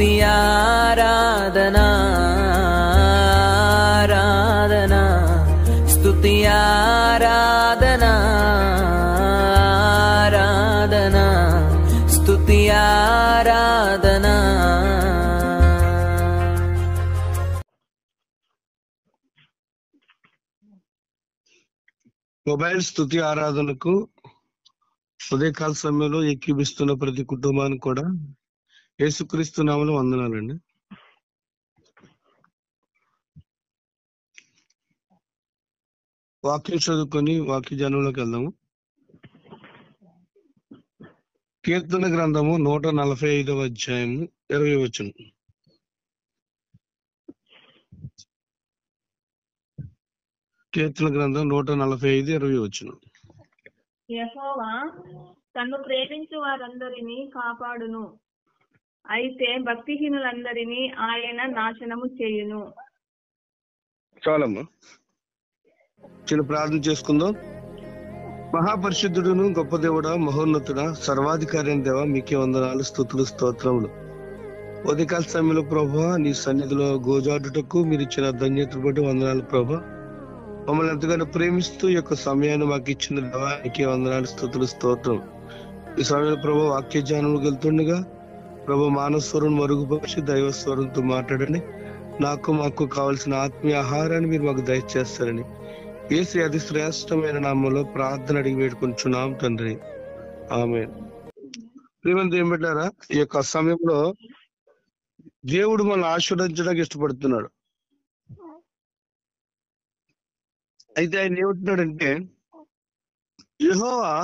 స్తుతి ఆరాధనా ఆరాధనా స్తుతి ఆరాధనా ఆరాధనా స్తుతి ఆరాధనా. మొబైల్ స్తుతి ఆరాధనకు ఉదయకాల సమయంలో ఎక్కిపిస్తున్న ప్రతి కుటుంబానికి కూడా యేసుక్రీస్తు నామములో వందనాలండి. వాక్యం చదువుకొని వాక్య జనంలోకి వెళ్దాము. కీర్తన గ్రంథము 145వ అధ్యాయము 20వ వచనం. కీర్తన గ్రంథం 145:20 వచనం. యెహోవా తన్ను ప్రేమించు వారందరినీ కాపాడును, అయితే భక్తిహీనులందరినీ ఆయన నాశనము చేయును. చాలమ్మా, చిన్న ప్రార్థన చేసుకుందాం. మహాపరిశుద్ధుడును గొప్ప దేవుడా, మహోన్నతుడా, సర్వాధికారి అయిన దేవా, మీకే వందనాలు, స్తుతులు, స్తోత్రములు. ఉదయకాల సమయంలో ప్రభా నీ సన్నిధిలో గోజాడుటకు మీరు ఇచ్చిన ధన్యతను బట్టి వందనాలు ప్రభా. మమ్మల్ని ఎంతగానో ప్రేమిస్తూ ఈ యొక్క సమయాన్ని మాకు ఇచ్చిన దేవా, నీకే వందనాలు, స్తుతులు, స్తోత్రం. ఈ సమయంలో ప్రభా వాక్య జ్ఞానంలోకి వెళ్తుండగా ప్రభా మానవ స్వరం మరుగుపరిచి దైవ స్వరంతో మాట్లాడని మాకు కావలసిన ఆత్మీయ ఆహారాన్ని మీరు మాకు దయచేస్తారని యేసు అతి శ్రేష్టమైన నామంలో ప్రార్థన అడిగి వేడుకొంచున్నాం తండ్రి, ఆమేన్. ప్రియమైన దేవుని బిడ్డలారా, ఈ యొక్క సమయంలో దేవుడు మనల్ని ఆశీర్వదించడానికి ఇష్టపడుతున్నాడు. అయితే ఆయన ఏమంటున్నాడంటే, యెహోవా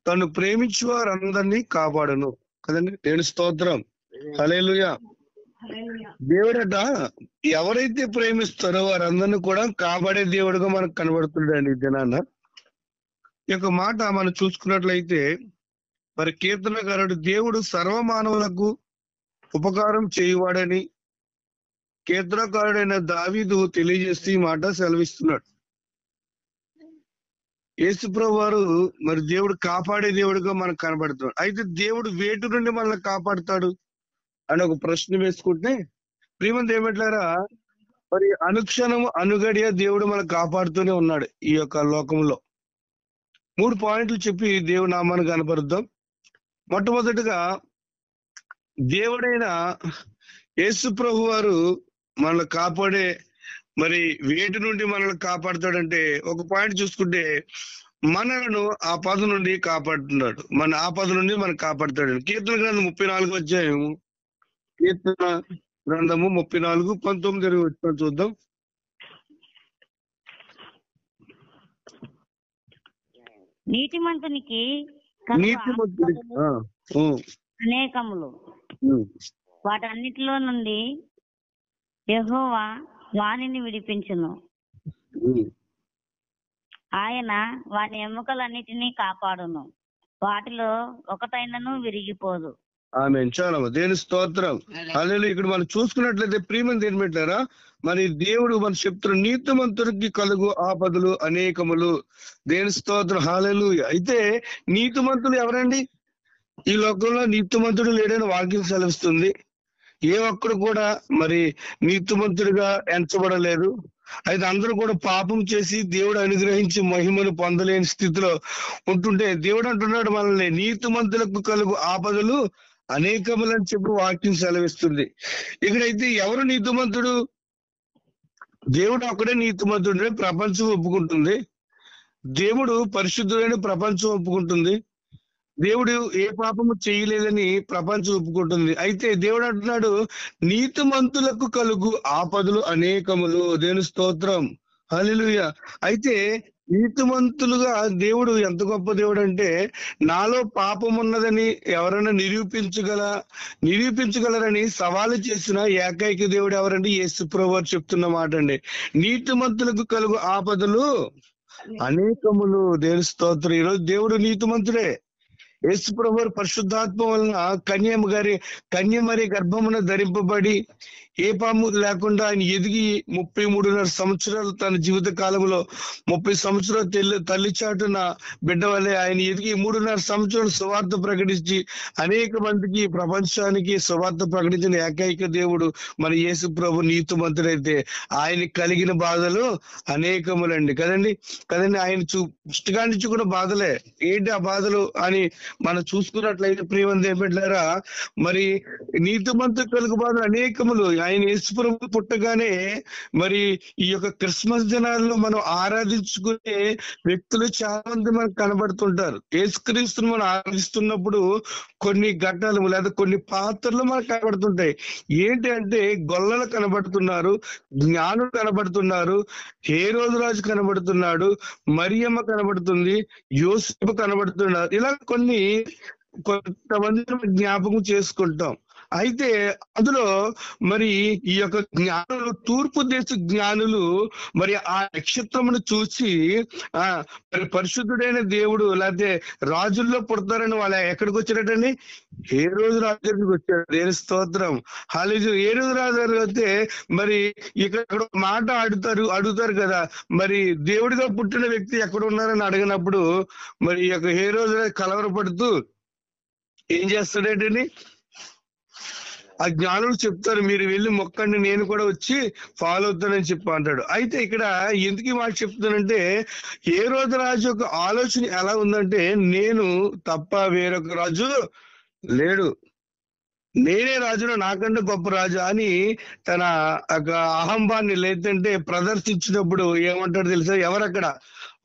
తను ప్రేమించు వారందరినీ కాపాడను కదండి. నేను స్తోత్రం, హల్లెలూయా. దేవుడట ఎవరైతే ప్రేమిస్తారో వారందరినీ కూడా కాపాడే దేవుడుగా మనకు కనబడుతున్నాడు ఈ దినాన. ఈ యొక్క మాట మనం చూసుకున్నట్లయితే మరి కీర్తనకారుడు దేవుడు సర్వమానవులకు ఉపకారం చేయువాడని కీర్తనకారుడైన దావీదు తెలియజేస్తూ ఈ మాట సెలవిస్తున్నాడు. యేసుప్రభు వారు మరి దేవుడు కాపాడే దేవుడిగా మనకు కనబడుతున్నాడు. అయితే దేవుడు వేటి నుండి మనల్ని కాపాడుతాడు అని ఒక ప్రశ్న వేసుకుంటే, ప్రియమైన ఏమిట్లారా, మరి అనుక్షణము అనుగడియ దేవుడు మనకు కాపాడుతూనే ఉన్నాడు. ఈ యొక్క లోకంలో 3 పాయింట్లు చెప్పి దేవుడి నామాన్ని కనపరుద్దాం. మొట్టమొదటిగా దేవుడైన యేసు ప్రభు వారు మనల్ని కాపాడే మరి వేటి నుండి మనల్ని కాపాడుతాడంటే, ఒక పాయింట్ చూసుకుంటే మనలను ఆపద నుండి కాపాడుతున్నాడు. మన ఆపద నుండి మనం కాపాడుతాడు. కీర్తన గ్రంథం 34వ అధ్యాయం, కీర్తన గ్రంథము 34:19 వచ్చిన చూద్దాం. నీతిమంతునికి అనేకములు, వాటన్నిటిలో నుండి యెహోవా వానిని విడిపించును. ఆయన వాని ఎముకలన్నిటినీ కాపాడును, వాటిలో ఒకటైనను విరిగిపోదు. ఆమేన్. చాలా దేని స్తోత్రం, హల్లెలూయా. ఇక్కడ మనం చూసుకున్నట్లయితే ప్రియమైన దేని పెట్టారా, మరి దేవుడు మన చెప్తున్న నీతిమంతుడికి కలుగు ఆపదలు అనేకములు. దేని స్తోత్రం, హల్లెలూయా. అయితే నీతిమంతులు ఎవరండి? ఈ లోకంలో నీతిమంతుడు లేడని వాక్యం సెలవిస్తుంది. ఏ ఒక్కడు కూడా మరి నీతిమంతుడిగా ఎంచబడలేదు. అయితే అందరూ కూడా పాపం చేసి దేవుడు అనుగ్రహించి మహిమను పొందలేని స్థితిలో ఉంటుంటే దేవుడు అంటున్నాడు మనల్ని నీతిమంతులకు కలుగు ఆపదలు అనేకములని చెప్పి వాక్యం సెలవిస్తుంది. ఇక్కడైతే ఎవరు నీతిమంతుడు? దేవుడు ఒక్కడే నీతిమంతుడని ప్రపంచం ఒప్పుకుంటుంది. దేవుడు పరిశుద్ధుడని ప్రపంచం ఒప్పుకుంటుంది. దేవుడు ఏ పాపము చేయలేదని ప్రపంచం ఒప్పుకుంటుంది. అయితే దేవుడు అంటున్నాడు నీతిమంతులకు కలుగు ఆపదలు అనేకములు. దేవుని స్తోత్రం, హల్లెలూయా. అయితే నీతిమంతులుగా దేవుడు ఎంత గొప్ప దేవుడు అంటే, నాలో పాపం ఉన్నదని ఎవరైనా నిరూపించగలరని సవాలు చేసిన ఏకైక దేవుడు ఎవరండి? యేసు ప్రభువు వారు చెప్తున్న మాట అండి. నీతిమంతులకు కలుగు ఆపదలు అనేకములు. దేవుని స్తోత్రం. ఈరోజు దేవుడు నీతిమంతుడే. యేసు ప్రభు పరిశుద్ధాత్మ వలన కన్యమరి గర్భమున ధరింపబడి ఏ పాము లేకుండా ఆయన ఎదిగి 33.5 సంవత్సరాలు తన జీవిత కాలంలో 30 సంవత్సరాలు తల్లి చాటున బిడ్డ వల్లే ఆయన ఎదిగి 3.5 సంవత్సరాలు సువార్త ప్రకటించి అనేక మందికి ప్రపంచానికి సువార్త ప్రకటించిన ఏకైక దేవుడు మన యేసు ప్రభు నీతిమంతుడైతే ఆయన కలిగిన బాధలు అనేకములండి కదండి. ఆయన పుస్తకాన్ని నుంచి కూడా బాధలే. ఏంటి ఆ బాధలు అని మనం చూసుకున్నట్లయితే ప్రియమంది ఏమిటారా, మరి నీతిమంతు కలుగు బాధలు అనేకములు. ఆయన యేసు ప్రభు పుట్టగానే మరి ఈ యొక్క క్రిస్మస్ దినాల్లో మనం ఆరాధించుకునే వ్యక్తులు చాలా మంది మనకు కనబడుతుంటారు. యేసుక్రీస్తుని మనం ఆరాధిస్తున్నప్పుడు కొన్ని ఘట్టాలు లేదా కొన్ని పాత్రలు మనకు కనబడుతుంటాయి. ఏంటి అంటే గొల్లలు కనబడుతున్నారు, జ్ఞానులు కనబడుతున్నారు, హేరోదు రాజు కనబడుతున్నాడు, మరియమ్మ కనబడుతుంది, యోసేపు కనబడుతున్నారు. ఇలా కొంతమంది జ్ఞాపకం చేసుకుంటాం. అయితే అందులో మరి ఈ యొక్క జ్ఞానులు, తూర్పు దేశ జ్ఞానులు మరి ఆ నక్షత్రమును చూసి మరి పరిశుద్ధుడైన దేవుడు లేకపోతే రాజుల్లో పుడతారని వాళ్ళు ఎక్కడికి వచ్చారటండి? హేరోదు రాజు దగ్గరికి వచ్చారు. దేని స్తోత్రం. హల్లెలూయా. హేరోదు రాజు దగ్గరికి వస్తే మరి ఇక్కడ మాట అడుగుతారు కదా, మరి దేవుడిగా పుట్టిన వ్యక్తి ఎక్కడ ఉన్నారని అడిగినప్పుడు మరి ఈ యొక్క హేరోదు రాజు కలవరపడుతూ ఏం చేస్తాడేంటండి, ఆ జ్ఞానులు చెప్తారు మీరు వెళ్ళి మొక్కండి, నేను కూడా వచ్చి ఫాలో అవుతానని చెప్పి అంటాడు. అయితే ఇక్కడ ఎందుకు ఈ మాట చెప్తానంటే, హేరోదు రాజు యొక్క ఆలోచన ఎలా ఉందంటే, నేను తప్ప వేరొక రాజు లేడు, నేనే రాజును, నాకంటే గొప్ప రాజు అని తన అహంభాన్ని లేదంటే ప్రదర్శించినప్పుడు ఏమంటాడు తెలుసా? ఎవరక్కడ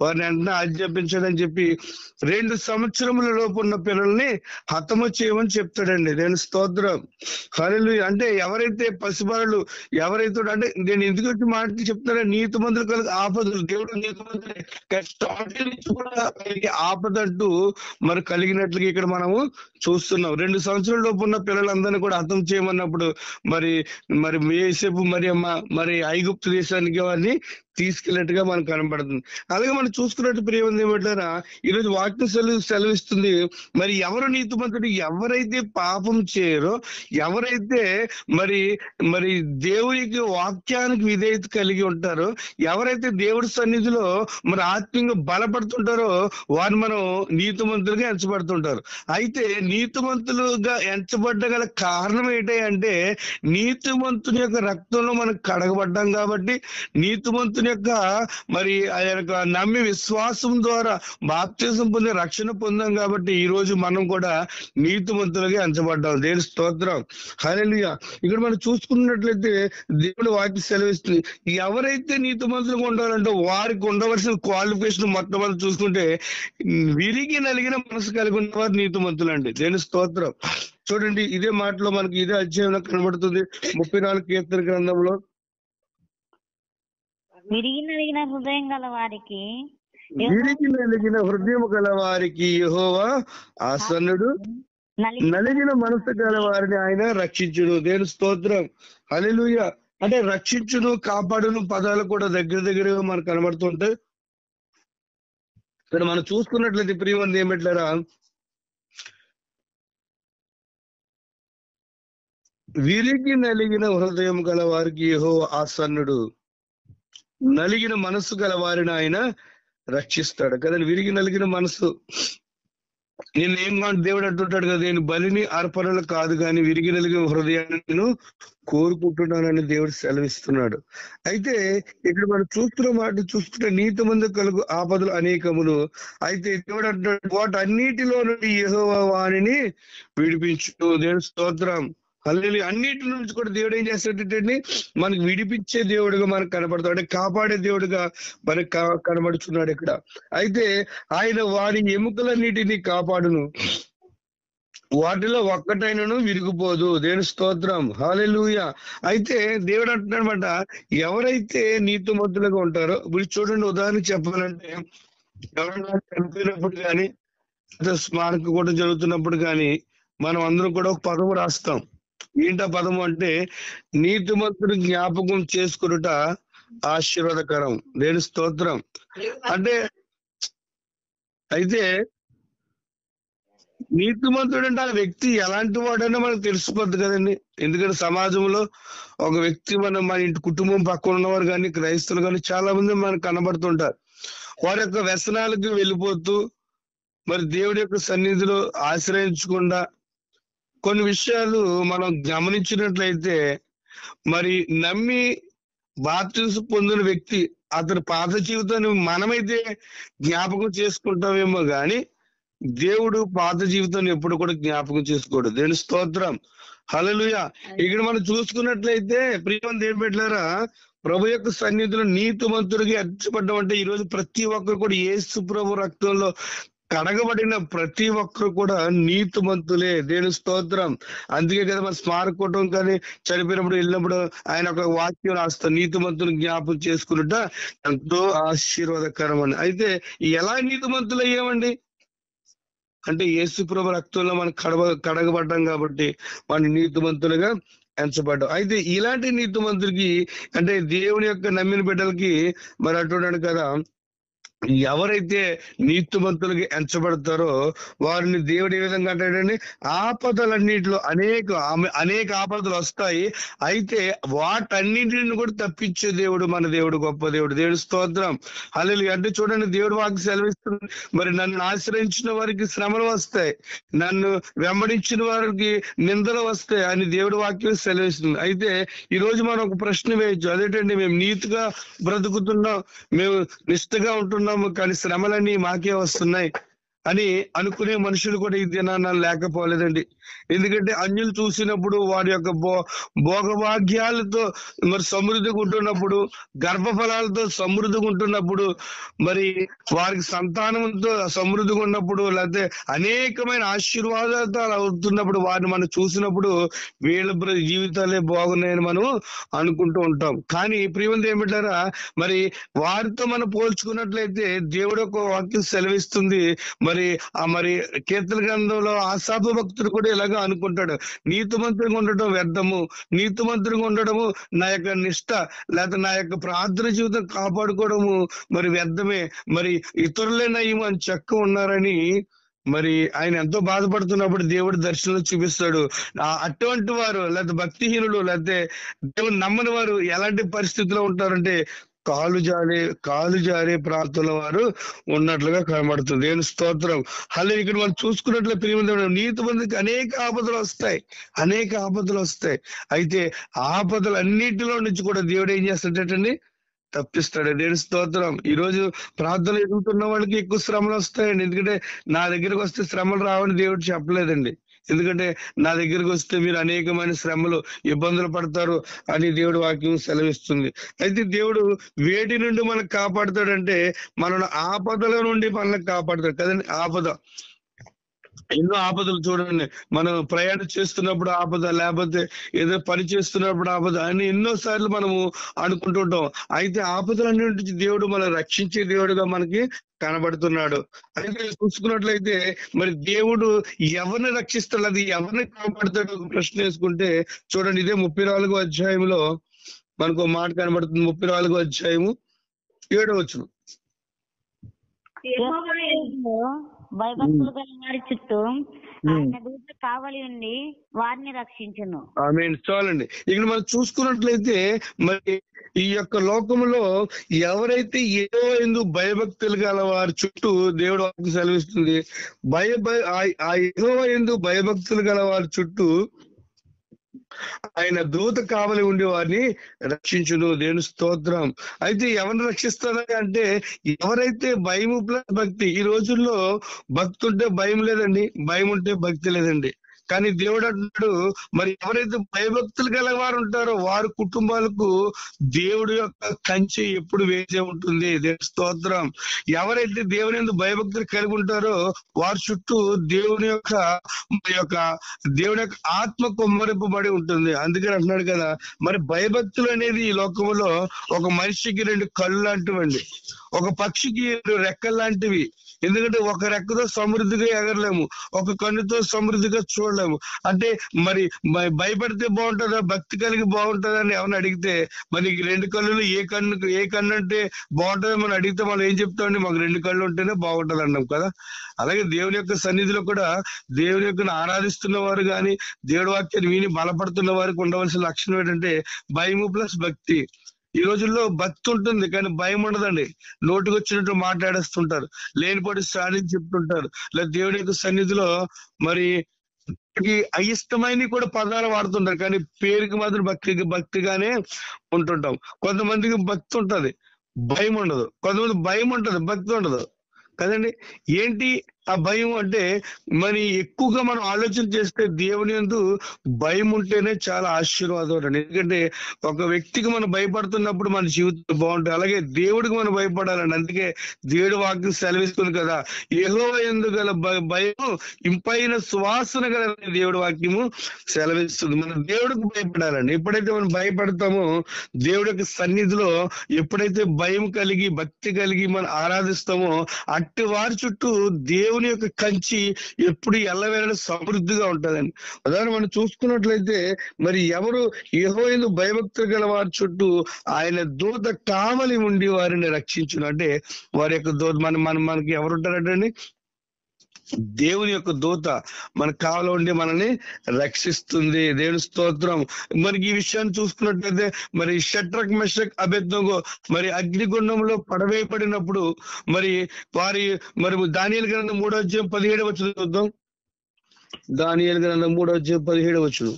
వారిని వెంటనే ఆజ్ఞాపించాడని చెప్పి 2 సంవత్సరముల లోపు ఉన్న పిల్లల్ని హతము చేయమని చెప్తాడండి. నేను స్తోత్రం. హల్లెలూయా. అంటే ఎవరైతే పసిబాలు ఎవరైతే అంటే నేను ఎందుకు వచ్చి మాట చెప్తానో, నీతిమంతులు కలిగి ఆపదలు దేవుడు నీతిమంతులే స్టార్టింగ్ నుంచి కూడా ఆపదంటూ మరి కలిగినట్లుగా ఇక్కడ మనము చూస్తున్నాం. 2 సంవత్సరాల లోపు ఉన్న పిల్లలందరినీ కూడా హతం చేయమన్నప్పుడు మరి యోసేపు మరి ఐగుప్తు దేశానికి వారిని తీసుకెళ్ళినట్టుగా మనకు కనబడుతుంది. అలాగే మనం చూసుకున్నట్టు ప్రియమంది ఏమంటారా, ఈరోజు వాక్యం సెలవిస్తుంది మరి ఎవరు నీతిమంతుడు, ఎవరైతే పాపం చేయరో, ఎవరైతే మరి దేవునికి వాక్యానికి విధేయత కలిగి ఉంటారో, ఎవరైతే దేవుడి సన్నిధిలో మరి ఆత్మీయంగా బలపడుతుంటారో వారు మనం నీతిమంతులుగా ఎంచబడుతుంటారు. అయితే నీతిమంతులుగా ఎంచబడ్డగల కారణం ఏంటంటే నీతిమంతుని యొక్క రక్తంలో మనం కడగబడ్డాం కాబట్టి, నీతిమంతుని యొక్క మరి ఆ యొక్క నమ్మి విశ్వాసం ద్వారా బాప్తిజం పొంది రక్షణ పొందాం కాబట్టి ఈ రోజు మనం కూడా నీతిమంతులుగా ఎంచబడ్డాం. దేవుని స్తోత్రం. హల్లెలూయా. ఇక్కడ మనం చూసుకున్నట్లయితే దేవుడు వాక్యం సెలవిస్తుంది, ఎవరైతే నీతిమంతులుగా ఉండాలంటే వారికి ఉండవలసిన క్వాలిఫికేషన్ మొత్తం మనం చూసుకుంటే విరిగి నలిగిన మనసు కలిగి ఉన్నవారు నీతిమంతులు అండి. దేవుని స్తోత్రం. చూడండి, ఇదే మాటలో మనకి ఇదే అధ్యాయంలో కనబడుతుంది. 34 కీర్తన గ్రంథంలో, విరిగి నలిగిన హృదయం గల వారికి యెహోవా ఆసన్నుడు, నలిగిన మనసు గల వారిని ఆయన రక్షించును. దేవుని స్తోత్రం. హల్లెలూయా. అంటే రక్షించును, కాపాడును పదాలు కూడా దగ్గరగా మనకు కనబడుతుంటాయి. ఇక్కడ మనం చూసుకున్నట్లయితే ప్రియమంది ఏమిట్లారా, విరిగి నలిగిన హృదయం గల వారికి యెహోవా ఆసన్నుడు, నలిగిన మనసు గల వారిని ఆయన రక్షిస్తాడు కదా. విరిగి నలిగిన మనసు, నేను ఏం కాదు దేవుడు అంటుంటాడు కదా, నేను బలిని అర్పణలు కాదు కానీ విరిగి నలిగిన హృదయాన్ని నేను కోరుకుంటున్నానని దేవుడు సెలవిస్తున్నాడు. అయితే ఇక్కడ మనం చూస్తున్న మాట చూసుకుంటే నీతిమందు కలుగు ఆపదలు అనేకములు. అయితే దేవుడు అంటున్నాడు, వాటన్నిటిలో నుండి యెహోవా వాణిని విడిపించు. దేవుని స్తోత్రం. హల్లెలూయా. అన్నిటి నుంచి కూడా దేవుడు ఏం చేస్తాడంటే మనకు విడిపించే దేవుడుగా మనకు కనబడతాడు, అంటే కాపాడే దేవుడుగా మనకు కనబడుతున్నాడు ఇక్కడ. అయితే ఆయన వారి ఎముకలన్నిటినీ కాపాడును, వాటిలో ఒక్కటైనను విరిగిపోదు. దేవుని స్తోత్రం. హల్లెలూయా. అయితే దేవుడు అంటున్నాడన్నమాట, ఎవరైతే నీతిమంతులుగా ఉంటారో, ఇప్పుడు చూడండి, ఉదాహరణ చెప్పాలంటే ఎవరైనా చనిపోయినప్పుడు కానీ స్మారక కూడా జరుగుతున్నప్పుడు కానీ మనం అందరం కూడా ఒక పదము రాస్తాం. ఏంటా పదము అంటే, నీతిమంతుడు జ్ఞాపకం చేసుకునుట ఆశీర్వాదకరం. దేవుని స్తోత్రం. అంటే అయితే నీతిమంతుడు అంటే ఆ వ్యక్తి ఎలాంటి వాడని మనకు తెలిసిపోద్ది కదండి. ఎందుకంటే సమాజంలో ఒక వ్యక్తి మన ఇంటి కుటుంబం పక్కన ఉన్నవారు కానీ క్రైస్తవులు కానీ చాలా మంది మనకు కనబడుతుంటారు. వారి యొక్క వ్యసనాలకు వెళ్ళిపోతూ మరి దేవుడి యొక్క సన్నిధిలో ఆశ్రయించకుండా కొన్ని విషయాలు మనం గమనించినట్లయితే మరి నమ్మి బాప్తిసం పొందిన వ్యక్తి అతని పాత జీవితాన్ని మనమైతే జ్ఞాపకం చేసుకుంటామేమో గాని దేవుడు పాత జీవితాన్ని ఎప్పుడు కూడా జ్ఞాపకం చేసుకోడు. దేవుని స్తోత్రం, హల్లెలూయా. ఇక్కడ మనం చూసుకున్నట్లయితే ప్రియమైన దేవుని బిడ్డలారా, ప్రభు యొక్క సన్నిధిలో నీతిమంతుడికి అర్చపడ్డం అంటే ఈ రోజు ప్రతి ఒక్కరు కూడా యేసు ప్రభు రక్తంలో కడగబడిన ప్రతి ఒక్కరు కూడా నీతిమంతులే. దేవుని స్తోత్రం. అందుకే కదా మన స్మారక కూటం కానీ చనిపోయినప్పుడు వెళ్ళినప్పుడు ఆయన ఒక వాక్యం రాస్తారు, నీతిమంతులు జ్ఞాపకం చేసుకున్నట ఎంతో ఆశీర్వాదకరం అని. అయితే ఎలా నీతిమంతులు అయ్యామండి అంటే యేసు ప్రభు రక్తంలో మనం కడగబడ్డాం కాబట్టి మన నీతిమంతులుగా ఎంచబడ్డాం. అయితే ఇలాంటి నీతిమంతులకి అంటే దేవుని యొక్క నమ్మిన బిడ్డలకి మరి అంటున్నాడు కదా, ఎవరైతే నీతిమంతులకి ఎంచబడతారో వారిని దేవుడు ఏ విధంగా అంటాడండి, ఆపదలన్నింటిలో అనేక ఆపదలు వస్తాయి, అయితే వాటన్నింటిని కూడా తప్పించే దేవుడు మన దేవుడు గొప్ప దేవుడు. దేవుడి స్తోత్రం, హల్లెలూయా. అంటే చూడండి, దేవుడు వాకి సెలవిస్తుంది, మరి నన్ను ఆశ్రయించిన వారికి శ్రమలు వస్తాయి, నన్ను వెంబడించిన వారికి నిందలు వస్తాయి అని దేవుడి వాక్యం సెలవిస్తుంది. అయితే ఈ రోజు మనం ఒక ప్రశ్న వేయచ్చు, అదేంటండి మేము నీతిగా బ్రతుకుతున్నాం, మేము నిష్ఠగా ఉంటున్నాం, కానీ శ్రమలన్నీ మాకే వస్తున్నాయి అని అనుకునే మనుషులు కూడా ఈ దినాన లేకపోలేదండి. ఎందుకంటే అన్యులు చూసినప్పుడు వారి యొక్క భోగభాగ్యాలతో మరి సమృద్ధిగా ఉంటున్నప్పుడు, గర్భఫలాలతో సమృద్ధిగా ఉంటున్నప్పుడు, మరి వారికి సంతానంతో సమృద్ధిగా ఉన్నప్పుడు, లేకపోతే అనేకమైన ఆశీర్వాదాలతో అలా అవుతున్నప్పుడు వారిని మనం చూసినప్పుడు వీళ్ళ జీవితాలే బాగున్నాయని మనం అనుకుంటూ ఉంటాం. కానీ ప్రియమంది ఏమిటారా, మరి వారితో మనం పోల్చుకున్నట్లయితే దేవుడు ఒక వాక్యం సెలవిస్తుంది, మరి కీర్తన గ్రంథంలో ఆసాపు భక్తుడు కూడా ఇలాగా అనుకుంటాడు, నీతిమంతుడిగా ఉండటం వ్యర్థము, నీతిమంతుడిగా ఉండడము నా యొక్క నిష్ఠ లేకపోతే నా యొక్క ప్రార్థన జీవితం కాపాడుకోవడము మరి వ్యర్థమే, మరి ఇతరులే నయ్యం అని చెక్క ఉన్నారని మరి ఆయన ఎంతో బాధపడుతున్నప్పుడు దేవుడు దర్శనంలో చూపిస్తాడు. అటువంటి వారు లేకపోతే భక్తిహీనులు లేకపోతే దేవుడు నమ్మని వారు ఎలాంటి పరిస్థితిలో ఉంటారంటే కాలు జారే ప్రాంతంలో వారు ఉన్నట్లుగా కనబడుతుంది. దేవుని స్తోత్రం, హల్లెలూయా. ఇక్కడ మనం చూసుకున్నట్లే ప్రియమైన నీతిమంతుడికి అనేక ఆపదలు వస్తాయి. అయితే ఆపదలు అన్నిటిలో నుంచి కూడా దేవుడు ఏం చేస్తాడటండి, తప్పిస్తాడు. దేవుని స్తోత్రం. ఈ రోజు ప్రార్థనలు ఎదుగుతున్న వాళ్ళకి ఎక్కువ శ్రమలు వస్తాయండి. ఎందుకంటే నా దగ్గరకు వస్తే శ్రమలు రావని దేవుడు చెప్పలేదండి. ఎందుకంటే నా దగ్గరికి వస్తే మీరు అనేకమైన శ్రమలు ఇబ్బందులు పడతారు అని దేవుడు వాక్యం సెలవిస్తుంది. అయితే దేవుడు వేటి నుండి మనకు కాపాడుతాడంటే మనల్ని ఆపదల నుండి మనల్ని కాపాడుతాడు కదండి. ఎన్నో ఆపదలు చూడండి, మనం ప్రయాణం చేస్తున్నప్పుడు ఆపద, లేకపోతే ఏదో పని చేస్తున్నప్పుడు ఆపద అని ఎన్నోసార్లు మనము అనుకుంటుంటాం. అయితే ఆపదలన్నింటి దేవుడు మనం రక్షించే దేవుడుగా మనకి కనబడుతున్నాడు. అయితే చూసుకున్నట్లయితే మరి దేవుడు ఎవరిని రక్షిస్తాడు, అది ఎవరిని కాపాడుతాడు ప్రశ్న వేసుకుంటే చూడండి, ఇదే 34వ అధ్యాయంలో మనకు మాట కనబడుతుంది. 34వ అధ్యాయము 7వ వచనం, భయభక్తులు గల వారి చుట్టూ ఆయన దూత కావలి ఉండి వారిని రక్షించును. ఆమేన్. చాలండి. ఇక్కడ మనం చూసుకున్నట్లయితే మరి ఈ యొక్క లోకంలో ఎవరైతే యెహోవా యందు భయభక్తులు గల వారి చుట్టూ దేవుడు వాక్యం సెలవిస్తుంది, ఆ యెహోవా యందు భయభక్తులు గల వారి చుట్టూ ఆయన దూత కావలి ఉండి వారిని రక్షించును. దేవుని స్తోత్రం. అయితే ఎవరిని రక్షిస్తారని అంటే ఎవరైతే భయము ప్లస్ భక్తి, ఈ రోజుల్లో భక్తి ఉంటే భయం లేదండి, భయం ఉంటే భక్తి లేదండి. కానీ దేవుడు అంటున్నాడు, మరి ఎవరైతే భయభక్తులు గల వారు ఉంటారో వారి కుటుంబాలకు దేవుడి యొక్క కంచె ఎప్పుడు వేసే ఉంటుంది. దేవుని స్తోత్రం. ఎవరైతే దేవుని యందు భయభక్తులు కలిగి ఉంటారో వారి చుట్టూ దేవుని యొక్క ఆత్మ కొమ్మరింపబడి ఉంటుంది. అందుకని అంటున్నాడు కదా, మరి భయభక్తులు అనేది ఈ లోకంలో ఒక మనిషికి 2 కళ్ళు లాంటివండి, ఒక పక్షికి 2 రెక్కలు లాంటివి. ఎందుకంటే ఒక రెక్కతో సమృద్ధిగా ఎగరలేము, ఒక కన్నుతో సమృద్ధిగా చూడలేము. భయపడలేము. అంటే మరి భయపడితే బాగుంటుందా, భక్తి కలిగి బాగుంటుందా అని ఎవరిని అడిగితే మరి 2 కళ్ళు ఏ కన్ను అంటే బాగుంటుందో మనం అడిగితే మనం ఏం చెప్తామండి? మాకు 2 కళ్ళు ఉంటేనే బాగుంటది అన్నాం కదా. అలాగే దేవుని యొక్క సన్నిధిలో కూడా దేవుని యొక్క ఆరాధిస్తున్న వారు కానీ దేవుడి వాక్యాన్ని విని బలపడుతున్న వారికి ఉండవలసిన లక్షణం ఏంటంటే భయము ప్లస్ భక్తి. ఈ రోజుల్లో భక్తి ఉంటుంది కానీ భయం ఉండదండి. నోటికి వచ్చినట్టు మాట్లాడేస్తుంటారు, లేనిపోటీ సాధించి చెప్తుంటారు. లేదా దేవుని యొక్క సన్నిధిలో మరి అయిష్టమైన కూడా పదాలు వాడుతుంటారు కానీ పేరుకి మాత్రం భక్తిగానే ఉంటుంటాం. కొంతమందికి భక్తి ఉంటది, భయం ఉండదు. కొంతమంది భయం ఉంటది, భక్తి ఉండదు కదండి. ఏంటి ఆ భయం అంటే మరి ఎక్కువగా మనం ఆలోచన చేస్తే దేవుని యందు భయం ఉంటేనే చాలా ఆశీర్వాదం అండి. ఎందుకంటే ఒక వ్యక్తికి మనం భయపడుతున్నప్పుడు మన జీవితం బాగుంటుంది. అలాగే దేవుడికి మనం భయపడాలండి. అందుకే దేవుడి వాక్యం సెలవిస్తుంది కదా, యెహోవా యందు గల భయం ఇంపైన సువాసన గల దేవుడి వాక్యము సెలవిస్తుంది. మనం దేవుడికి భయపడాలండి. ఎప్పుడైతే మనం భయపడతామో దేవుడి యొక్క సన్నిధిలో ఎప్పుడైతే భయం కలిగి భక్తి కలిగి మనం ఆరాధిస్తామో అట్టి వారి చుట్టూ దేవుని యొక్క కంచి ఎప్పుడు ఎల్లవేళ సమృద్ధిగా ఉంటుందండి. ఉదాహరణ మనం చూసుకున్నట్లయితే మరి ఎవరు యెహోవా యందు భయభక్తులు గల వారి చుట్టూ ఆయన దూత కావలి ఉండి వారిని రక్షించును. అంటే వారి యొక్క దూత మనకి ఎవరుంటారంటండి? దేవుని యొక్క దూత మనకు కావాలో ఉండి మనల్ని రక్షిస్తుంది. దేవుని స్తోత్రం. మరి ఈ విషయాన్ని చూసుకున్నట్లయితే మరి షడ్రక్ మెషక్ అబేద్నెగో మరి అగ్నిగుండంలో పడవేయబడినప్పుడు మరి మరి దానియేలు గ్రంథం 3వ అధ్యాయం 17వ వచనం చూద్దాం. దానియేలు గ్రంథం 3వ అధ్యాయం 17వ వచనం.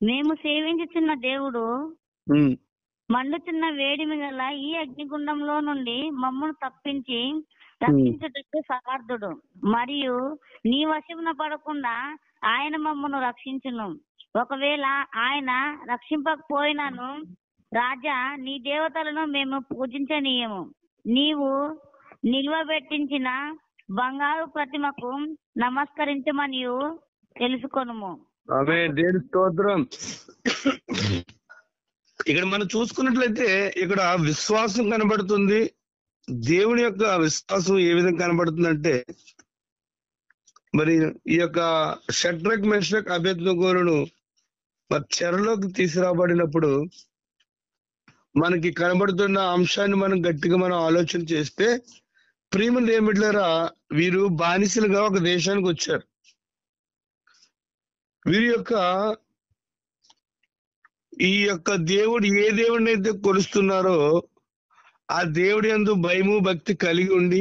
మేము సేవించుచున్న దేవుడు మండుచున్న వేడిమి గల ఈ అగ్నిగుండంలో నుండి మమ్మను తప్పించి రక్షించుటకు సమర్థుడు. మరియు నీ వశమున పడకుండా ఆయన మమ్మను రక్షించును. ఒకవేళ ఆయన రక్షింపకపోయినాను రాజా నీ దేవతలను మేము పూజించనీయము. నీవు నిల్వబెట్టించిన బంగారు ప్రతిమకు నమస్కరించమనియు తెలుసుకొనుము. ఆమేన్. దేవుని స్తోత్రం. ఇక్కడ మనం చూసుకున్నట్లయితే ఇక్కడ విశ్వాసం కనబడుతుంది. దేవుని యొక్క విశ్వాసం ఏ విధంగా కనబడుతుందంటే మరి ఈ యొక్క షడ్రక్ మెషక్ అబేద్నెగోలను మరి చెరలోకి తీసుకురాబడినప్పుడు మనకి కనబడుతున్న అంశాన్ని మనం గట్టిగా మనం ఆలోచన చేస్తే ప్రియమైన దేవుళ్ళారా, వీరు బానిసలుగా ఒక దేశానికి వచ్చారు. వీరి యొక్క ఈ యొక్క దేవుడు ఏ దేవుడిని అయితే కొలుస్తున్నారో ఆ దేవుడి యందు భయము భక్తి కలిగి ఉండి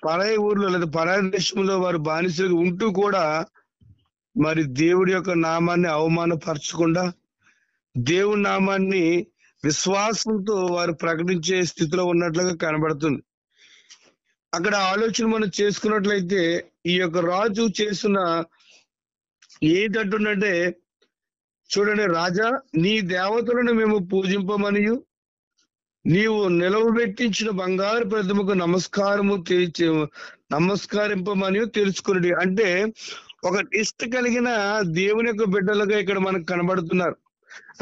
పరాయి ఊర్లో లేదా పరాయి దేశంలో వారు బానిసలుగా ఉంటూ కూడా మరి దేవుడి యొక్క నామాన్ని అవమానపరచకుండా దేవుడి నామాన్ని విశ్వాసంతో వారు ప్రకటించే స్థితిలో ఉన్నట్లుగా కనబడుతుంది. అక్కడ ఆలోచన మనం చేసుకున్నట్లయితే ఈ యొక్క రాజు చేసిన ఏంటంటుందంటే చూడండి, రాజా నీ దేవతలను మేము పూజింపమనియు నీవు నిలవబెట్టించిన బంగారు ప్రతిమకు నమస్కరింపమని తెలుసుకుని. అంటే ఒక ఇష్ట కలిగిన దేవుని యొక్క బిడ్డలుగా ఇక్కడ మనకు కనబడుతున్నారు.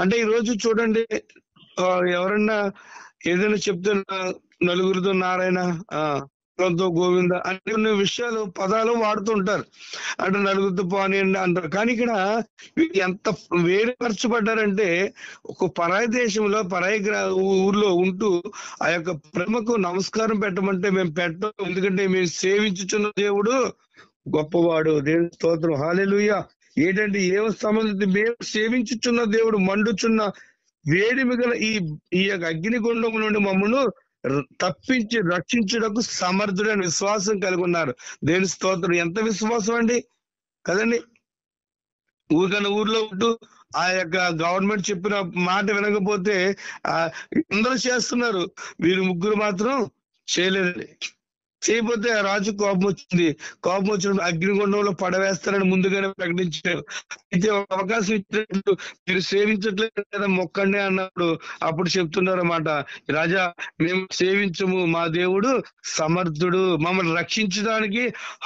అంటే ఈ రోజు చూడండి, ఎవరన్నా ఏదైనా చెప్తున్నా నలుగురితో నారాయణ గోవింద అనే విషయాలు పదాలు వాడుతుంటారు. అంటే నలుగురితో పోనీయండి అంటారు. కానీ ఇక్కడ ఎంత వేరుపరచబడ్డారంటే ఒక పరాయి దేశంలో పరాయి ఊర్లో ఉంటూ ఆ యొక్క ప్రేమకు నమస్కారం పెట్టమంటే మేము పెట్టం, ఎందుకంటే మేము సేవించుచున్న దేవుడు గొప్పవాడు. దేవుని స్తోత్రం. హల్లెలూయా. ఏంటంటే ఏం సంబంధించి మేము సేవించుచున్న దేవుడు మండుచున్న వేడి మిగల ఈ యొక్క అగ్నిగుండం నుండి మమ్మల్ని తప్పించి రక్షించుటకు సమర్థుడైన విశ్వాసం కలిగి ఉన్నారు. దేవుని స్తోత్రం. ఎంత విశ్వాసం అండి కదండి. ఊరిలో ఉంటూ ఆ యొక్క గవర్నమెంట్ చెప్పిన మాట వినకపోతే అందరూ చేస్తున్నారు, వీరు ముగ్గురు మాత్రం చేయలేదండి. చేయకపోతే ఆ రాజు కోపం వచ్చింది. కోపం వచ్చినప్పుడు అగ్నిగుండంలో పడవేస్తారని ముందుగానే ప్రకటించారు. అయితే ఒక అవకాశం ఇచ్చినప్పుడు మీరు సేవించట్లేదు కదా మొక్కండి అన్నప్పుడు అప్పుడు చెప్తున్నారు అన్నమాట, రాజా మేము సేవించము, మా దేవుడు సమర్థుడు, మమ్మల్ని రక్షించడానికి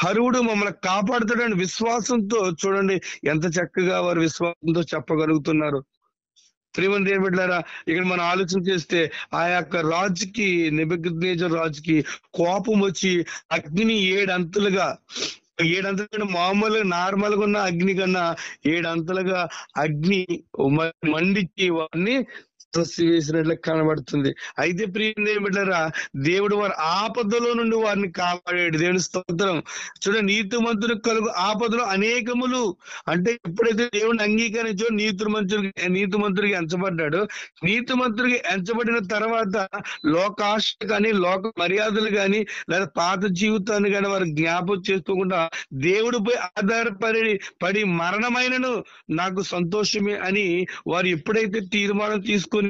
అర్హుడు, మమ్మల్ని కాపాడుతాడని విశ్వాసంతో చూడండి ఎంత చక్కగా వారు విశ్వాసంతో చెప్పగలుగుతున్నారు. ప్రియమైన దేవుని బిడ్డలారా, ఇక్కడ మనం ఆలోచన చేస్తే ఆ యొక్క రాజుకి, నెబుకద్నెజర్ రాజుకి కోపం వచ్చి అగ్నిని 7 అంతులుగా మామూలుగా నార్మల్ గా ఉన్న అగ్ని కన్నా 7 అంతులుగా అగ్ని మండించి వారిని వేసినట్లు కనబడుతుంది. అయితే ప్రియమైన దేవుని బిడ్డలారా, దేవుడు వారి ఆపదలో నుండి వారిని కాపాడాడు. దేవుని స్తోత్రం. చూడండి, నీతిమంతునికి కలుగు ఆపదలు అనేకములు. అంటే ఎప్పుడైతే దేవుడిని అంగీకరించో నీతిమంతుడికి ఎంచబడ్డాడు. నీతిమంతుడికి ఎంచబడిన తర్వాత లోకాశ కానీ లోక మర్యాదలు కానీ లేదా పాత జీవితాన్ని కానీ వారు జ్ఞాపకం చేసుకోకుండా దేవుడిపై ఆధారపడి మరణమైనను నాకు సంతోషమే అని వారు ఎప్పుడైతే తీర్మానం తీసుకొని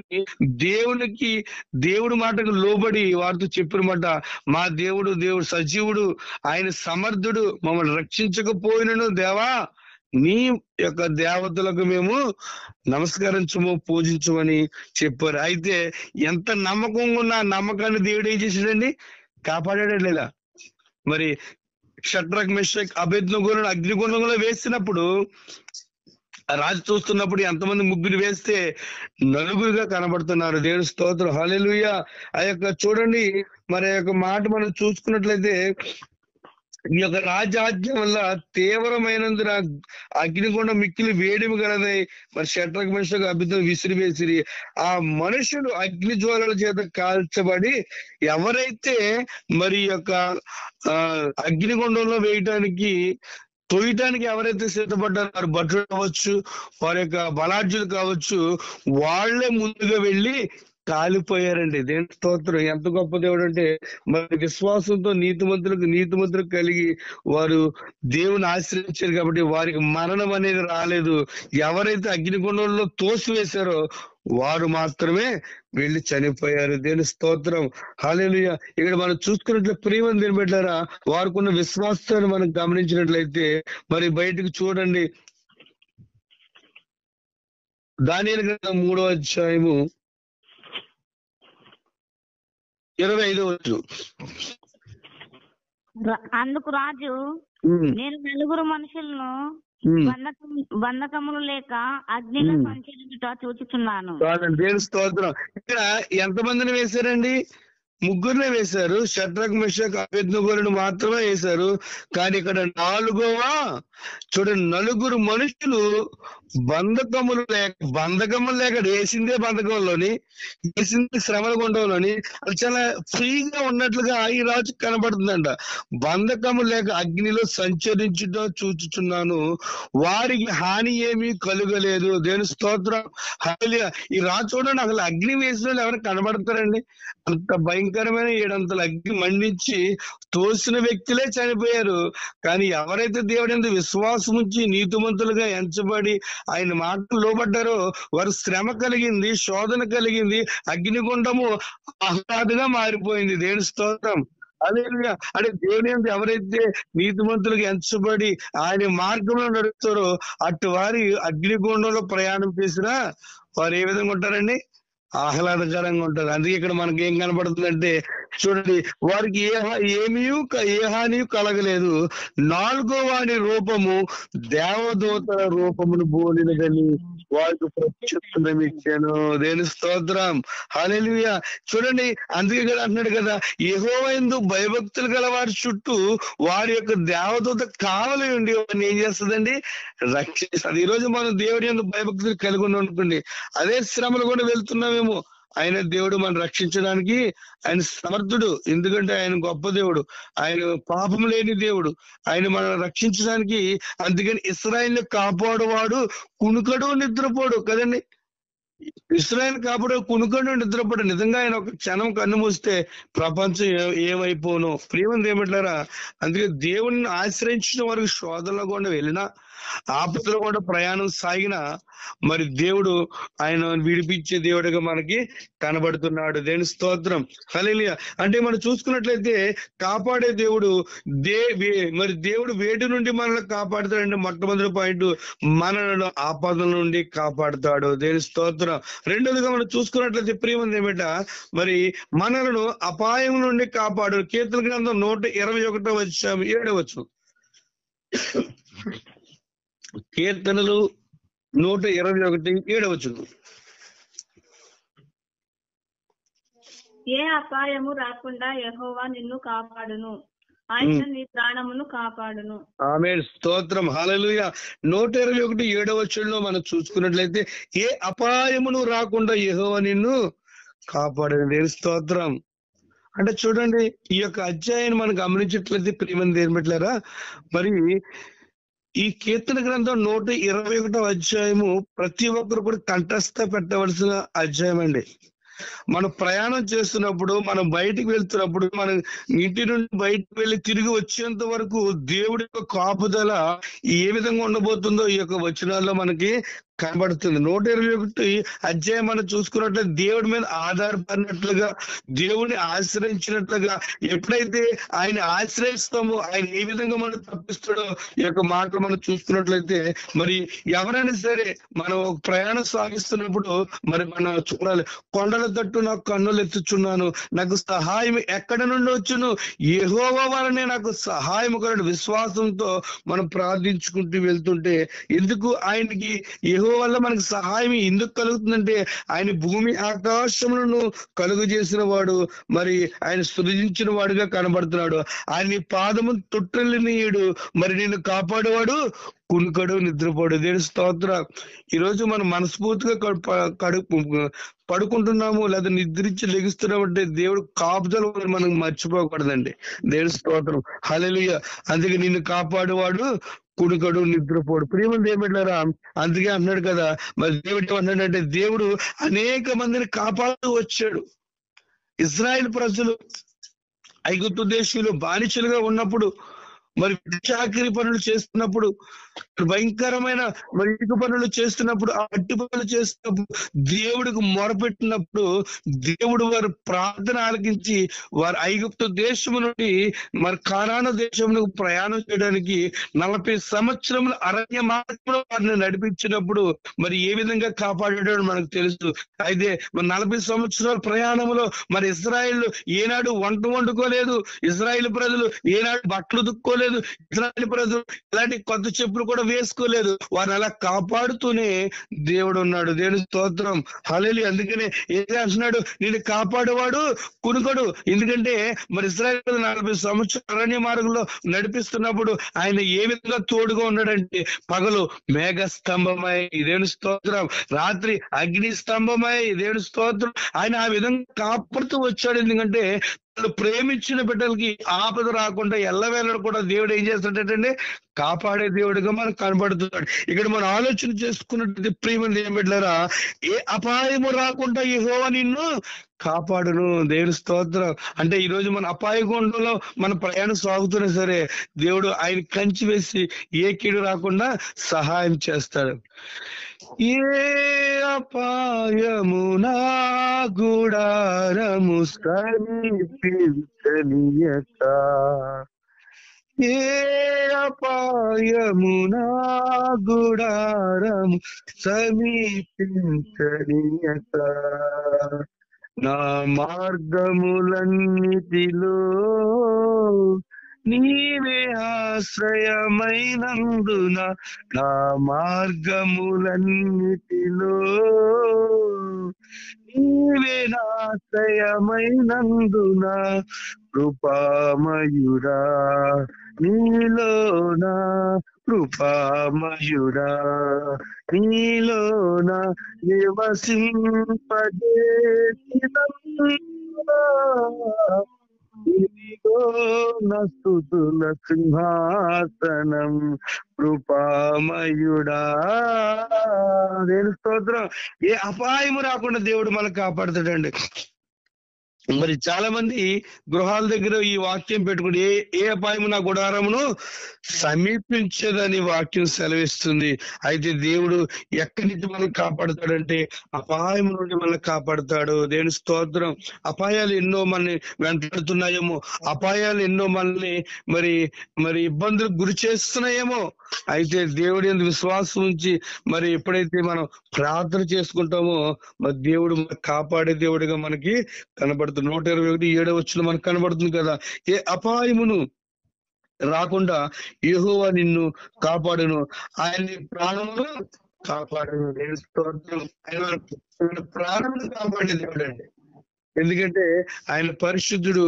దేవుడి మాటకు లోబడి వారితో చెప్పినమాట, మా దేవుడు సజీవుడు, ఆయన సమర్థుడు, మమ్మల్ని రక్షించకపోయినను దేవా నీ యొక్క దేవతలకు మేము నమస్కరించము, పూజించమని చెప్పారు. అయితే ఎంత నమ్మకంగా ఉన్న నమ్మకాన్ని దేవుడు ఏం చేశాడండి? కాపాడాడా లేదా? మరి షడ్రక్ మెషక్ అబేద్నెగోను అగ్నిగుండంలో వేసినప్పుడు రాజు చూస్తున్నప్పుడు ఎంతమంది ముగ్గురు వేస్తే 9 కనబడుతున్నారు. దేవుని స్తోత్రం, హల్లెలూయా. ఆ యొక్క చూడండి, మరి ఆ యొక్క మాట మనం చూసుకున్నట్లయితే ఈ యొక్క రాజాజ్ఞం వల్ల తీవ్రమైనందున అగ్నిగుండం మిక్కిలి వేడిమి గలదై మరి షడ్రక్ మెషక్ అబేద్నెగో విసిరివేసిరి. ఆ మనుషులు అగ్ని జ్వాలల చేత కాల్చబడి ఎవరైతే మరి యొక్క అగ్నిగుండంలో తొయ్యటానికి ఎవరైతే సిద్ధపడ్డారో వారు భటులు కావచ్చు, వారి యొక్క బలాఢ్యులు కావచ్చు, వాళ్లే ముందుగా వెళ్ళి కాలిపోయారండి. దేవుని స్తోత్రం. ఎంత గొప్ప దేవుడు అంటే, మరి విశ్వాసంతో నీతిమంతులకు కలిగి వారు దేవుని ఆశ్రయించారు కాబట్టి వారికి మరణం అనేది రాలేదు. ఎవరైతే అగ్నిగుండంలో తోసివేశారో వారు మాత్రమే వెళ్ళి చనిపోయారు. దేవుని స్తోత్రం, హల్లెలూయా. ఇక్కడ మనం చూసుకున్నట్లు ప్రియమైన దేవుని బిడ్డలారా, వారికున్న విశ్వాసాన్ని మనం గమనించినట్లయితే మరి బయటకు చూడండి, దానియేలు గ్రంథం 3వ అధ్యాయము 25వ వచనం. అందుకు రాజు, నేను 9 మనుషులను బంధకములు లేక అగ్నిలో సంచరించుట చూచుచున్నాను. దేవుని స్తోత్రం. ఇక్కడ ఎంతమందిని వేశారండి? 3 వేశారు. షడ్రక్ మెషక్ అబేద్నెగోలను మాత్రమే వేశారు. కానీ ఇక్కడ 4వ చూడండి, 9 మనుషులు బంధకములు లేక వేసిందే బంధకంలోని, వేసిందే శ్రమల గుండంలోని, అది చాలా ఫ్రీగా ఉన్నట్లుగా ఈ రాజు కనబడుతుందంట. బంధకము లేక అగ్నిలో సంచరించుట చూచుచున్నాను, వారికి హాని ఏమీ కలుగలేదు. దేవుని స్తోత్రం, హల్లెలూయా. ఈ రాజు చూడండి, అసలు అగ్ని వేసిన వాళ్ళు ఎవరు కనబడతారండి? అంత భయంకరమైన 7 అంతల అగ్ని మండించి తోసిన వ్యక్తులే చనిపోయారు. కానీ ఎవరైతే దేవుడి విశ్వాసం ఉంచి నీతిమంతులుగా ఎంచబడి ఆయన మాటలు లోబడ్డారో వారు శ్రమ కలిగింది, శోధన కలిగింది, అగ్నిగుండము ఆహ్లాదగా మారిపోయింది. దేవుని స్తోత్రం, హల్లెలూయా. అంటే దేవుని ఎవరైతే నీతిమంతులుగా ఎంచబడి ఆయన మార్గంలో నడుస్తారో అటు వారి అగ్నిగుండంలో ప్రయాణం చేసినా వారు ఏ విధంగా ఉంటారండి? ఆహ్లాదకరంగా ఉంటారు. అందుకే ఇక్కడ మనకి ఏం కనబడుతుందంటే చూడండి, వారికి ఏ హాని కలగలేదు. 4వ వాని రూపము దేవదూతల రూపమును పోలినదని వారికి ప్రత్యుత్తరం ఇచ్చాను. దేని స్తోత్రం, హల్లెలూయా. చూడండి, అందుకే కదా అంటున్నాడు కదా, యెహోవా యందు భయభక్తులు గల వారి చుట్టూ వారి యొక్క దేవదూత కావలి ఉండి వారిని ఏం చేస్తుందండి? రక్షిస్తుంది. ఈ రోజు మనం దేవుడి యందు భయభక్తులు కలిగి ఉన్నాం అనుకోండి, అదే శ్రమలు కూడా వెళ్తున్నామేమో, ఆయన దేవుడు మనం రక్షించడానికి ఆయన సమర్థుడు. ఎందుకంటే ఆయన గొప్ప దేవుడు, ఆయన పాపం లేని దేవుడు, ఆయన మనం రక్షించడానికి. అందుకని ఇశ్రాయేలును కాపాడువాడు కునుకడు నిద్రపోడు కదండి. ఇశ్రాయేలు కాపాడు కునుకడు నిద్రపోడు. నిజంగా ఆయన ఒక క్షణం కన్ను మూస్తే ప్రపంచం ఏమైపోను. ప్రియమైన దేవులారా, అందుకే దేవుడిని ఆశ్రయించిన వారికి శోధనలో కూడా వెళ్ళినా ఆపదలో కూడా ప్రయాణం సాగిన మరి దేవుడు ఆయన విడిపించే దేవుడిగా మనకి కనబడుతున్నాడు. దేవుని స్తోత్రం. హల్లెలూయా. అంటే మనం చూసుకున్నట్లయితే కాపాడే దేవుడు మరి దేవుడు వేటి నుండి మనల్ని కాపాడుతాడంటే మొట్టమొదటి పాయింట్, మనలను ఆపదల నుండి కాపాడుతాడు. దేవుని స్తోత్రం. రెండోదిగా మనం చూసుకున్నట్లయితే ప్రియమంది ఏమిట, మరి మనలను అపాయం నుండి కాపాడు. కీర్తన గ్రంథం 121 కీర్తనలు 121 ఏ అపాయము రాకుండా యెహోవా నిన్ను కాపాడును, ఆయన నీ ప్రాణమును కాపాడును. ఆమేన్. స్తోత్రం. హల్లెలూయా. 121 మనం చూసుకున్నట్లయితే ఏ అపాయమును రాకుండా యెహోవా నిన్ను కాపాడును. దేవుని స్తోత్రం. అంటే చూడండి, ఈ యొక్క అధ్యాయాన్ని మనం గమనించట్లయితే ప్రియమంది ఏమిట్లారా, మరి ఈ కీర్తన గ్రంథం 121 ప్రతి ఒక్కరు కూడా కంఠస్థ పెట్టవలసిన అధ్యాయం అండి. మనం ప్రయాణం చేస్తున్నప్పుడు, మనం బయటికి వెళ్తున్నప్పుడు, మనం ఇంటి నుండి బయటకు వెళ్ళి తిరిగి వచ్చేంత వరకు దేవుడి యొక్క కాపుదల ఏ విధంగా ఉండబోతుందో ఈ యొక్క వచనాల్లో మనకి కనబడుతుంది. 121 మనం చూసుకున్నట్లయితే దేవుడి మీద ఆధారపడినట్లుగా, దేవుడిని ఆశ్రయించినట్లుగా, ఎప్పుడైతే ఆయన ఆశ్రయిస్తామో ఆయన ఏ విధంగా మనం తప్పిస్తాడో ఈ యొక్క మాటలు మనం చూసుకున్నట్లయితే, మరి ఎవరైనా సరే మనం ఒక ప్రయాణం సాగిస్తున్నప్పుడు మరి మనం చూడాలి, కొండల తట్టు నాకు కన్నులు ఎత్తుచున్నాను, నాకు సహాయం ఎక్కడ నుండి వచ్చును, యెహోవా వలనే నాకు సహాయం కలడు. విశ్వాసంతో మనం ప్రార్థించుకుంటూ వెళ్తుంటే, ఎందుకు ఆయనకి యెహోవా వల్ల మనకు సహాయం ఎందుకు కలుగుతుందంటే, ఆయన భూమి ఆకాశములను కలుగు చేసిన వాడు, మరి ఆయన సృజించిన వాడుగా కనబడుతున్నాడు. ఆయన పాదము తొట్టెళ్ళనీయుడు, మరి నిన్ను కాపాడేవాడు కునుకడు నిద్రపోడు. దేవుని స్తోత్రం. ఈరోజు మనం మనస్ఫూర్తిగా పడుకుంటున్నాము లేదా నిద్రించి లెగుస్తున్నామంటే దేవుడు కాపుదల మనం మర్చిపోకూడదండి. దేవుని స్తోత్రం. హల్లెలూయా. అందుకే నిన్ను కాపాడేవాడు కునుకడు నిద్రపోడు. ప్రియమంది ఏమిట్లారా, అందుకే అన్నాడు కదా, మరి దేవుడు ఏమన్నాడంటే, దేవుడు అనేక మందిని కాపాడుతూ వచ్చాడు. ఇజ్రాయెల్ ప్రజలు ఐగుప్తు దేశంలో బానిసలుగా ఉన్నప్పుడు, మరి చాకిరి పనులు చేస్తున్నప్పుడు, భయంకరమైన మరి ఇటుక పనులు చేస్తున్నప్పుడు, ఆ అట్టి పనులు చేస్తున్నప్పుడు దేవుడికి మొరపెట్టినప్పుడు దేవుడు వారి ప్రార్థన ఆలకించి వారి ఐగుప్తు దేశము నుండి మరి కానాను దేశమునకు ప్రయాణం చేయడానికి 40 సంవత్సరముల అరణ్య మార్గంలో వారిని నడిపించినప్పుడు మరి ఏ విధంగా కాపాడాడో మనకు తెలుసు. అయితే మరి 40 సంవత్సరాల ప్రయాణంలో మరి ఇశ్రాయేలు ఏనాడు వంట వండుకోలేదు, ఇశ్రాయేలు ప్రజలు ఏనాడు బట్టలు దుక్కోలేదు, ఇశ్రాయేలు ప్రజలు ఇలాంటి కొత్త చెప్పులు కూడా వేసుకోలేదు. వారిని అలా కాపాడుతూనే దేవుడు ఉన్నాడు. దేవుని స్తోత్రం. హల్లెలూయా. అందుకనే ఏం అంటున్నాడు, నేను కాపాడేవాడు కునుకడు. ఎందుకంటే మరి ఇశ్రాయేలు 40 సంవత్సరాల అరణ్య మార్గంలో నడిపిస్తున్నప్పుడు ఆయన ఏ విధంగా తోడుగా ఉన్నాడంటే, పగలు మేఘ స్తంభమై దేవుని స్తోత్రం, రాత్రి అగ్ని స్తంభమై దేవుని స్తోత్రం. ఆయన ఆ విధంగా కాపాడుతూ వచ్చాడు. ఎందుకంటే వాళ్ళు ప్రేమించిన బిడ్డలకి ఆపద రాకుండా ఎల్లవేళ కూడా దేవుడు ఏం చేస్తాడంటే కాపాడే దేవుడిగా మనకు కనబడుతున్నాడు. ఇక్కడ మనం ఆలోచన చేసుకున్నట్టు ప్రియమంది ఏం బిడ్డలారా, ఏ అపాయము రాకుండా యెహోవా నిన్ను కాపాడును. దేవుని స్తోత్రం. అంటే ఈ రోజు మన అపాయగుండంలో మన ప్రయాణం సాగుతున్నా సరే దేవుడు ఆయన కంచి వేసి ఏ కీడు రాకుండా సహాయం చేస్తాడు. ఏ అపాయము నా గుడారము సమీపించనీయక, ఏ అపాయము నా గుడారము సమీపించనీయక, నా మార్గములన్నిటిలో నీవే ఆశ్రయమైనందున, నా మార్గములన్నిటిలో నీవే ఆశ్రయమైనందున, కృపామయుడా నీలోన, కృపామయుడా నీలోన నివసింపజేసినందున, ఇదిగో నా స్తుతుల సింహాసనం కృపామయుడా. దేవుని స్తోత్రం. ఏ అపాయము రాకుండా దేవుడు మనకు కాపాడుతాడండి. మరి చాలా మంది గృహాల దగ్గర ఈ వాక్యం పెట్టుకుని ఏ అపాయము నా గుడారమును సమీపించదని వాక్యం సెలవిస్తుంది. అయితే దేవుడు ఎక్కడి నుంచి మనల్ని కాపాడుతాడంటే అపాయం నుండి మనల్ని కాపాడుతాడు. దేవుని స్తోత్రం. అపాయాలు ఎన్నో మనల్ని వెంటాడుతున్నాయేమో, అపాయాలు ఎన్నో మనల్ని మరి మరి ఇబ్బందులకు గురి చేస్తున్నాయేమో. అయితే దేవుడి యందు విశ్వాసం ఉంచి మరి ఎప్పుడైతే మనం ప్రార్థన చేసుకుంటామో మరి దేవుడు కాపాడే దేవుడిగా మనకి కనబడుతుంది. 121:7 మనకు కనబడుతుంది కదా, ఏ అపాయమును రాకుండా యెహోవా నిన్ను కాపాడును, ఆయన ప్రాణమును కాపాడును. దేవుని స్తోత్రం. ఆయన ప్రాణమును కాపాడే దేవుడు అండి. ఎందుకంటే ఆయన పరిశుద్ధుడు.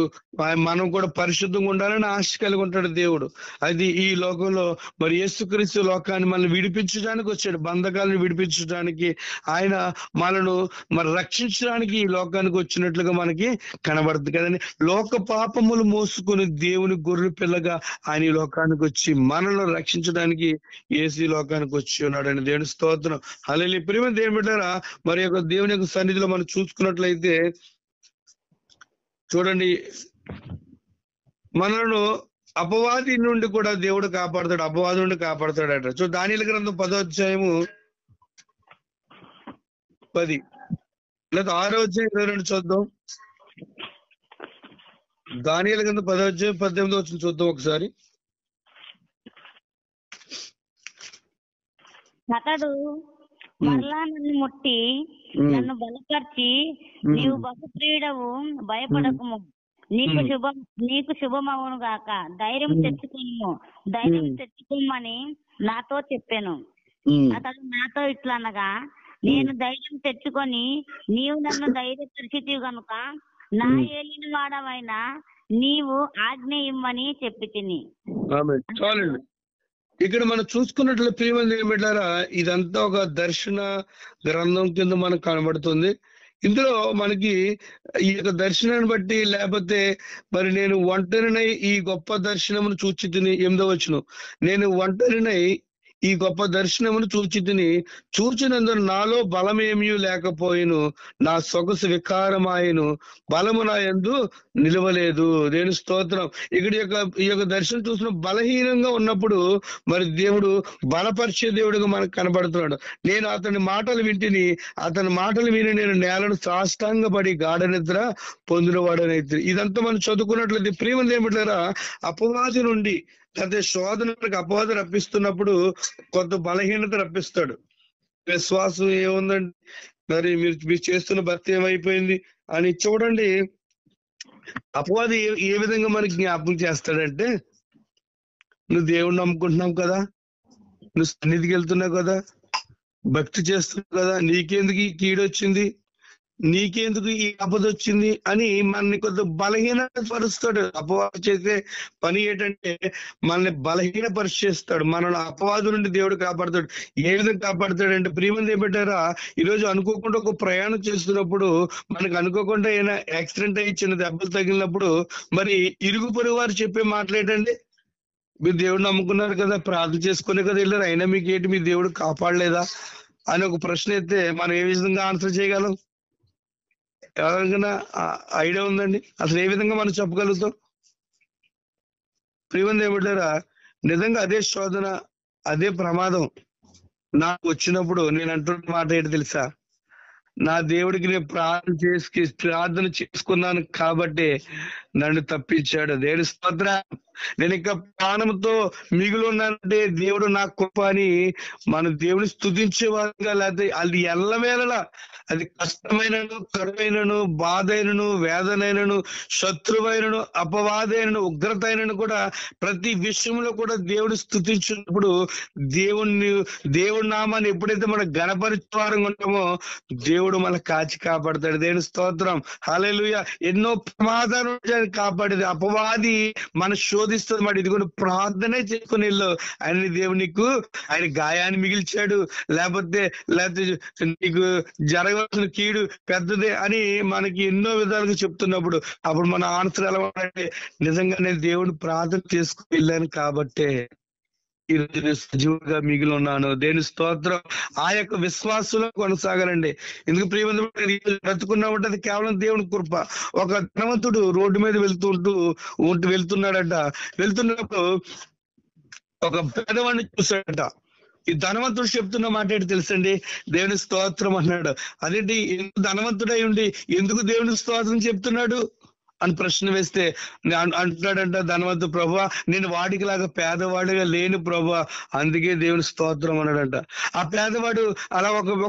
మనం కూడా పరిశుద్ధంగా ఉండాలని ఆశ కలిగి ఉంటాడు దేవుడు. అది ఈ లోకంలో మరి యేసుక్రీస్తు లోకాన్ని మనల్ని విడిపించడానికి వచ్చాడు, బంధకాలను విడిపించడానికి. ఆయన మనను మరి రక్షించడానికి ఈ లోకానికి వచ్చినట్లుగా మనకి కనబడుతుంది కదండి. లోక పాపములు మోసుకుని దేవుని గొర్రె పిల్లగా ఆయన ఈ లోకానికి వచ్చి మనల్ని రక్షించడానికి యేసు ఈ లోకానికి వచ్చి ఉన్నాడండి. దేవుని స్తోత్రం. హల్లెలూయా. ప్రియమైన దేవుని బిడ్డలారా, మరి యొక్క దేవుని యొక్క సన్నిధిలో మనం చూసుకున్నట్లయితే చూడండి, మనలను అపవాది నుండి కూడా దేవుడు కాపాడుతాడు, అపవాది నుండి కాపాడుతాడట. దానియేలు గ్రంథం 10:10 లేదా 6:22 చూద్దాం. దానియేలు గ్రంథం 10:18 చూద్దాం ఒకసారి. అతడు మరలా నన్ను ముట్టి నన్ను బలపరిచి, నీవు బహుప్రియుడవు, భయపడకుము, నీకు శుభమవును గాక, ధైర్యం తెచ్చుకోమని నాతో చెప్పాను. అతడు నాతో ఇట్లనగా, నేను ధైర్యం తెచ్చుకొని నీవు నన్ను ధైర్యపరిచితివి గనుక నా ఏలిన వాడవైన నీవు ఆజ్ఞ ఇమ్మని చెప్పి తిని. చాలండి. ఇక్కడ మనం చూసుకున్నట్లు ప్రియమైన ఏమిటారా, ఇదంతా ఒక దర్శన గ్రంథం కింద మనకు కనబడుతుంది. ఇందులో మనకి ఈ యొక్క దర్శనాన్ని బట్టి, లేకపోతే మరి నేను ఒంటరినై ఈ గొప్ప దర్శనమును చూచి తిని, 8వ వచనం, నేను ఒంటరినై ఈ గొప్ప దర్శనమును చూచినందున నాలో బలమేమీ లేకపోయిను, నా సొగసు వికారమాయను, బలము నా యందు నిలవలేదు. దేని స్తోత్రం. ఈ యొక్క దర్శనం చూసిన బలహీనంగా ఉన్నప్పుడు మరి దేవుడు బలపరిచే దేవుడిగా మనకు కనబడుతున్నాడు. నేను అతని మాటలు వింటిని, అతని మాటలు విని నేను నేలను సాష్టాంగపడి గాఢ నిద్ర పొందినవాడనైతే. ఇదంతా మనం చదువుకున్నట్లయితే ప్రియమైన ఏమిటారా, అపవాది నుండి అదే శోధనకు అపవాదం రప్పిస్తున్నప్పుడు కొంత బలహీనత రప్పిస్తాడు. విశ్వాసం ఏముందండి, మరి మీరు చేస్తున్న భక్తి ఏమైపోయింది అని చూడండి. అపవాది ఏ విధంగా మనకి జ్ఞాపకం చేస్తాడంటే, నువ్వు దేవుణ్ణి నమ్ముకుంటున్నావు కదా, నువ్వు సన్నిధికి వెళ్తున్నావు కదా, భక్తి చేస్తున్నావు కదా, నీకెందుకు ఈ కీడొచ్చింది, నీకెందుకు ఈ ఆపద వచ్చింది అని మనని కొంత బలహీనపరుస్తాడు. అపవాదం చేసే పని ఏంటంటే మనల్ని బలహీనపరిచేస్తాడు. మనల్ని అపవాదు నుండి దేవుడు కాపాడుతాడు. ఏ విధంగా కాపాడుతాడంటే, ప్రియమంది ఏమంటారా, ఈరోజు అనుకోకుండా ఒక ప్రయాణం చేస్తున్నప్పుడు మనకు అనుకోకుండా ఏమైనా యాక్సిడెంట్ అయ్యి చిన్న దెబ్బలు తగిలినప్పుడు మరి ఇరుగు పొరుగు వారు చెప్పే మాట్లాడండి, మీరు దేవుడు నమ్ముకున్నారు కదా, ప్రార్థన చేసుకునే కదా వెళ్ళారు, అయినా మీకు ఏంటి, మీ దేవుడు కాపాడలేదా అని ఒక ప్రశ్న అయితే మనం ఏ విధంగా ఆన్సర్ చేయగలం? ఎవరికైనా ఐడియా ఉందండి అసలు ఏ విధంగా మనం చెప్పగలుగుతాం? ప్రియమంది ఏమంటారా, నిజంగా అదే శోధన, అదే ప్రమాదం నాకు వచ్చినప్పుడు నేను అంటున్న మాట ఏంటి తెలుసా, నా దేవుడికి నేను ప్రార్థన చేసుకున్నాను కాబట్టి నన్ను తప్పించాడు. దేవుడి స్తోత్రం. నేను ఇంకా ప్రాణంతో మిగిలి ఉన్నానంటే దేవుడు నా కృప అని మన దేవుని స్తుతించే వారుగా, లేకపోతే అది ఎల్లవేళలా అది కష్టమైనను, కరువైనను, బాధైనను, వేదనైనను, శత్రువైనను, అపవాదైనను, ఉగ్రతైనను కూడా ప్రతి విషయంలో కూడా దేవుడు స్తుతించినప్పుడు దేవుడి నామాన్ని ఎప్పుడైతే మనం గణపరిచేవారంగా ఉంటామో దేవుడు మన కాచి కాపాడతాడు. దేవుని స్తోత్రం. హల్లెలూయా. ఎన్నో ప్రమాదాలు కాపాడేది అపవాది మన శోధిస్తుంది మాట. ఇది కూడా ప్రార్థనే చేసుకుని వెళ్ళు, ఆయన దేవునికి ఆయన గాయాన్ని మిగిల్చాడు, లేకపోతే నీకు జరగవలసిన కీడు పెద్దదే అని మనకి ఎన్నో విధాలుగా చెప్తున్నప్పుడు అప్పుడు మన ఆన్సర్ ఎలా ఉందంటే, నిజంగా నేను దేవుడిని ప్రార్థన చేసుకుని వెళ్ళాను కాబట్టే ఈ రోజు నేను సజీవుగా మిగిలి ఉన్నాను. దేని స్తోత్రం. ఆ యొక్క విశ్వాసంలో కొనసాగాలండి. ఎందుకు ప్రియమైన బ్రతుకున్నా ఉంటది కేవలం దేవుని కృప. ఒక ధనవంతుడు రోడ్డు మీద వెళ్తున్నాడట. వెళ్తున్నప్పుడు ఒక పేదవాడిని చూశాడట. ఈ ధనవంతుడు చెప్తున్న మాట ఏంటి తెలుసండి? దేవుని స్తోత్రం అన్నాడు. అదేంటి, ఎందుకు ధనవంతుడై ఉండి ఎందుకు దేవుని స్తోత్రం చెప్తున్నాడు అని ప్రశ్న వేస్తే అంటున్నాడంట ధనవంతుడు, ప్రభువా నేను వాడికి లాగా పేదవాడిగా లేను ప్రభువా, అందుకే దేవుని స్తోత్రం అన్నాడంట. ఆ పేదవాడు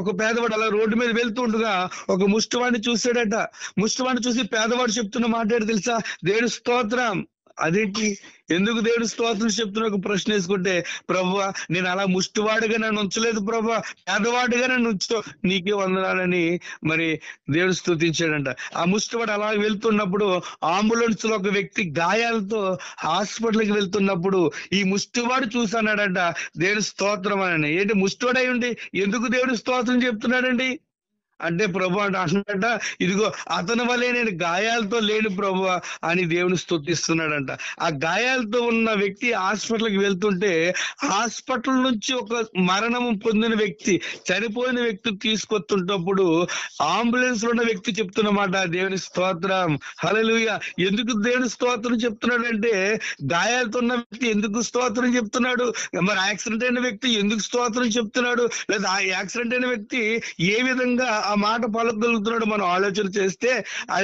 ఒక పేదవాడు అలా రోడ్డు మీద వెళ్తూ ఉండగా ఒక ముష్టివాడిని చూశాడట. ముష్టివాడిని చూసి పేదవాడు చెప్తున్న మాట ఏంటి తెలుసా? దేవుని స్తోత్రం. అదేంటి, ఎందుకు దేవుని స్తోత్రం చెప్తున్నా ఒక ప్రశ్న వేసుకుంటే, ప్రభువా నేను అలా ముష్టివాడిగా నన్ను ఉంచలేదు ప్రభువా, పేదవాడిగా నన్ను ఉంచు, నీకే వందనాలని మరి దేవుడు స్తుతించాడంట. ఆ ముష్టివాడు అలా వెళ్తున్నప్పుడు అంబులెన్స్ లో ఒక వ్యక్తి గాయాలతో హాస్పిటల్కి వెళ్తున్నప్పుడు ఈ ముష్టివాడు చూసన్నాడంట దేవుని స్తోత్రం అని. ఏంటి, ముష్టివాడై ఉండి ఎందుకు దేవుని స్తోత్రం చెప్తున్నాడండి అంటే, ప్రభు అంటున్నాడంట, ఇదిగో అతని వల్లే నేను గాయాలతో లేను ప్రభు అని దేవుని స్తుతిస్తున్నాడంట. ఆ గాయాలతో ఉన్న వ్యక్తి హాస్పిటల్కి వెళ్తుంటే హాస్పిటల్ నుంచి ఒక మరణం పొందిన వ్యక్తి, చనిపోయిన వ్యక్తి తీసుకొస్తుంటప్పుడు అంబులెన్స్ లో ఉన్న వ్యక్తి చెప్తున్నమాట దేవుని స్తోత్రం, హల్లెలూయా. ఎందుకు దేవుని స్తోత్రం చెప్తున్నాడంటే, గాయాలతో ఉన్న వ్యక్తి ఎందుకు స్తోత్రం చెప్తున్నాడు, మరి యాక్సిడెంట్ అయిన వ్యక్తి ఎందుకు స్తోత్రం చెప్తున్నాడు, లేదా ఆ యాక్సిడెంట్ అయిన వ్యక్తి ఏ విధంగా ఆ మాట పలకగలుగుతున్నాడు మనం ఆలోచన చేస్తే ఆ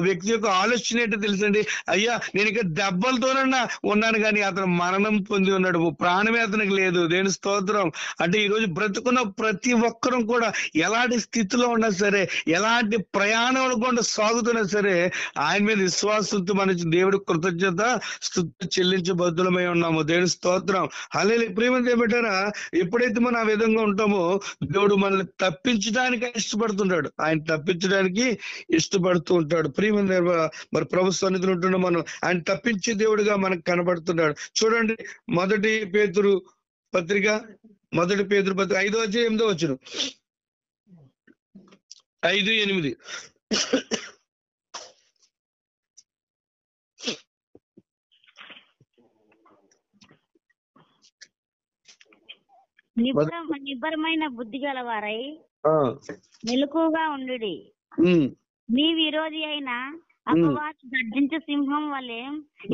వ్యక్తి యొక్క ఆలోచన ఏంటో తెలుసండి. అయ్యా నేను ఇక దెబ్బలతోనన్నా ఉన్నాను కానీ అతను మరణం పొంది ఉన్నాడు, ప్రాణమే అతనికి లేదు. దేని స్తోత్రం. అంటే ఈ రోజు బ్రతుకున్న ప్రతి ఒక్కరం కూడా ఎలాంటి స్థితిలో ఉన్నా సరే, ఎలాంటి ప్రయాణం కూడా సాగుతున్నా సరే, ఆయన మీద విశ్వాసంతో మన దేవుడి కృతజ్ఞత స్తుతి చెల్లించబద్దులమై ఉన్నాము. దేవుని స్తోత్రం, హల్లెలూయా. ప్రియమైన ఏమిటారా, ఎప్పుడైతే మనం ఆ విధంగా ఉంటామో దేవుడు మనల్ని తప్పించడానికి ఇష్టపడుతుంటాడు, ఆయన తప్పించడానికి ఇష్టపడుతూ ఉంటాడు. ప్రియమైన మరి ప్రభు సన్నిధిలో ఉంటున్న మనం ఆయన తప్పించే దేవుడిగా మనకు కనబడుతున్నాడు. చూడండి, మొదటి పేతురు పత్రిక 5:8 5:8 నిబ్బరమైన బుద్ధి గలవారై మెలకుగా ఉండుడి. మీ విరోధి అయిన అపవాది గర్జించే సింహం వలె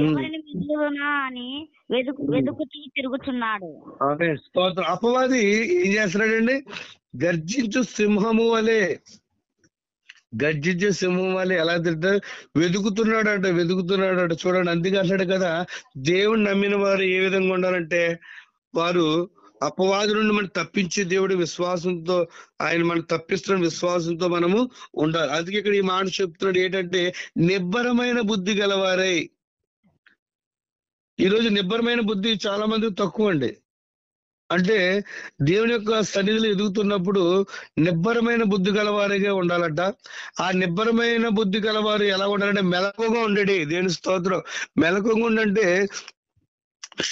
ఎవరిని మిగులునా అని వెతుకుతూ తిరుగుతున్నాడు. అపవాది ఏం చేస్తున్నాడండి? గర్జించు సింహము వలె ఎలా తింటారు? వెతుకుతున్నాడంట. చూడండి, అందుకే అంటాడు కదా, దేవుని నమ్మిన వారు ఏ విధంగా ఉండాలంటే, వారు అపవాది నుండి మనం తప్పించే దేవుడి విశ్వాసంతో, ఆయన మనం తప్పిస్తున్న విశ్వాసంతో మనము ఉండాలి. అందుకే ఇక్కడ ఈ మాట చెప్తున్నాడు ఏంటంటే, నిబ్బరమైన బుద్ధి గలవారై. ఈరోజు నిబ్బరమైన బుద్ధి చాలా మందికి తక్కువ అండి. అంటే దేవుని యొక్క సన్నిధిలో ఎదుగుతున్నప్పుడు నిబ్బరమైన బుద్ధి గలవారిగా ఉండాలంట. ఆ నిబ్బరమైన బుద్ధి గలవారు ఎలా ఉండాలంటే మెలకుగా ఉండేది. దేవుని స్తోత్రం. మెలకుగా ఉండంటే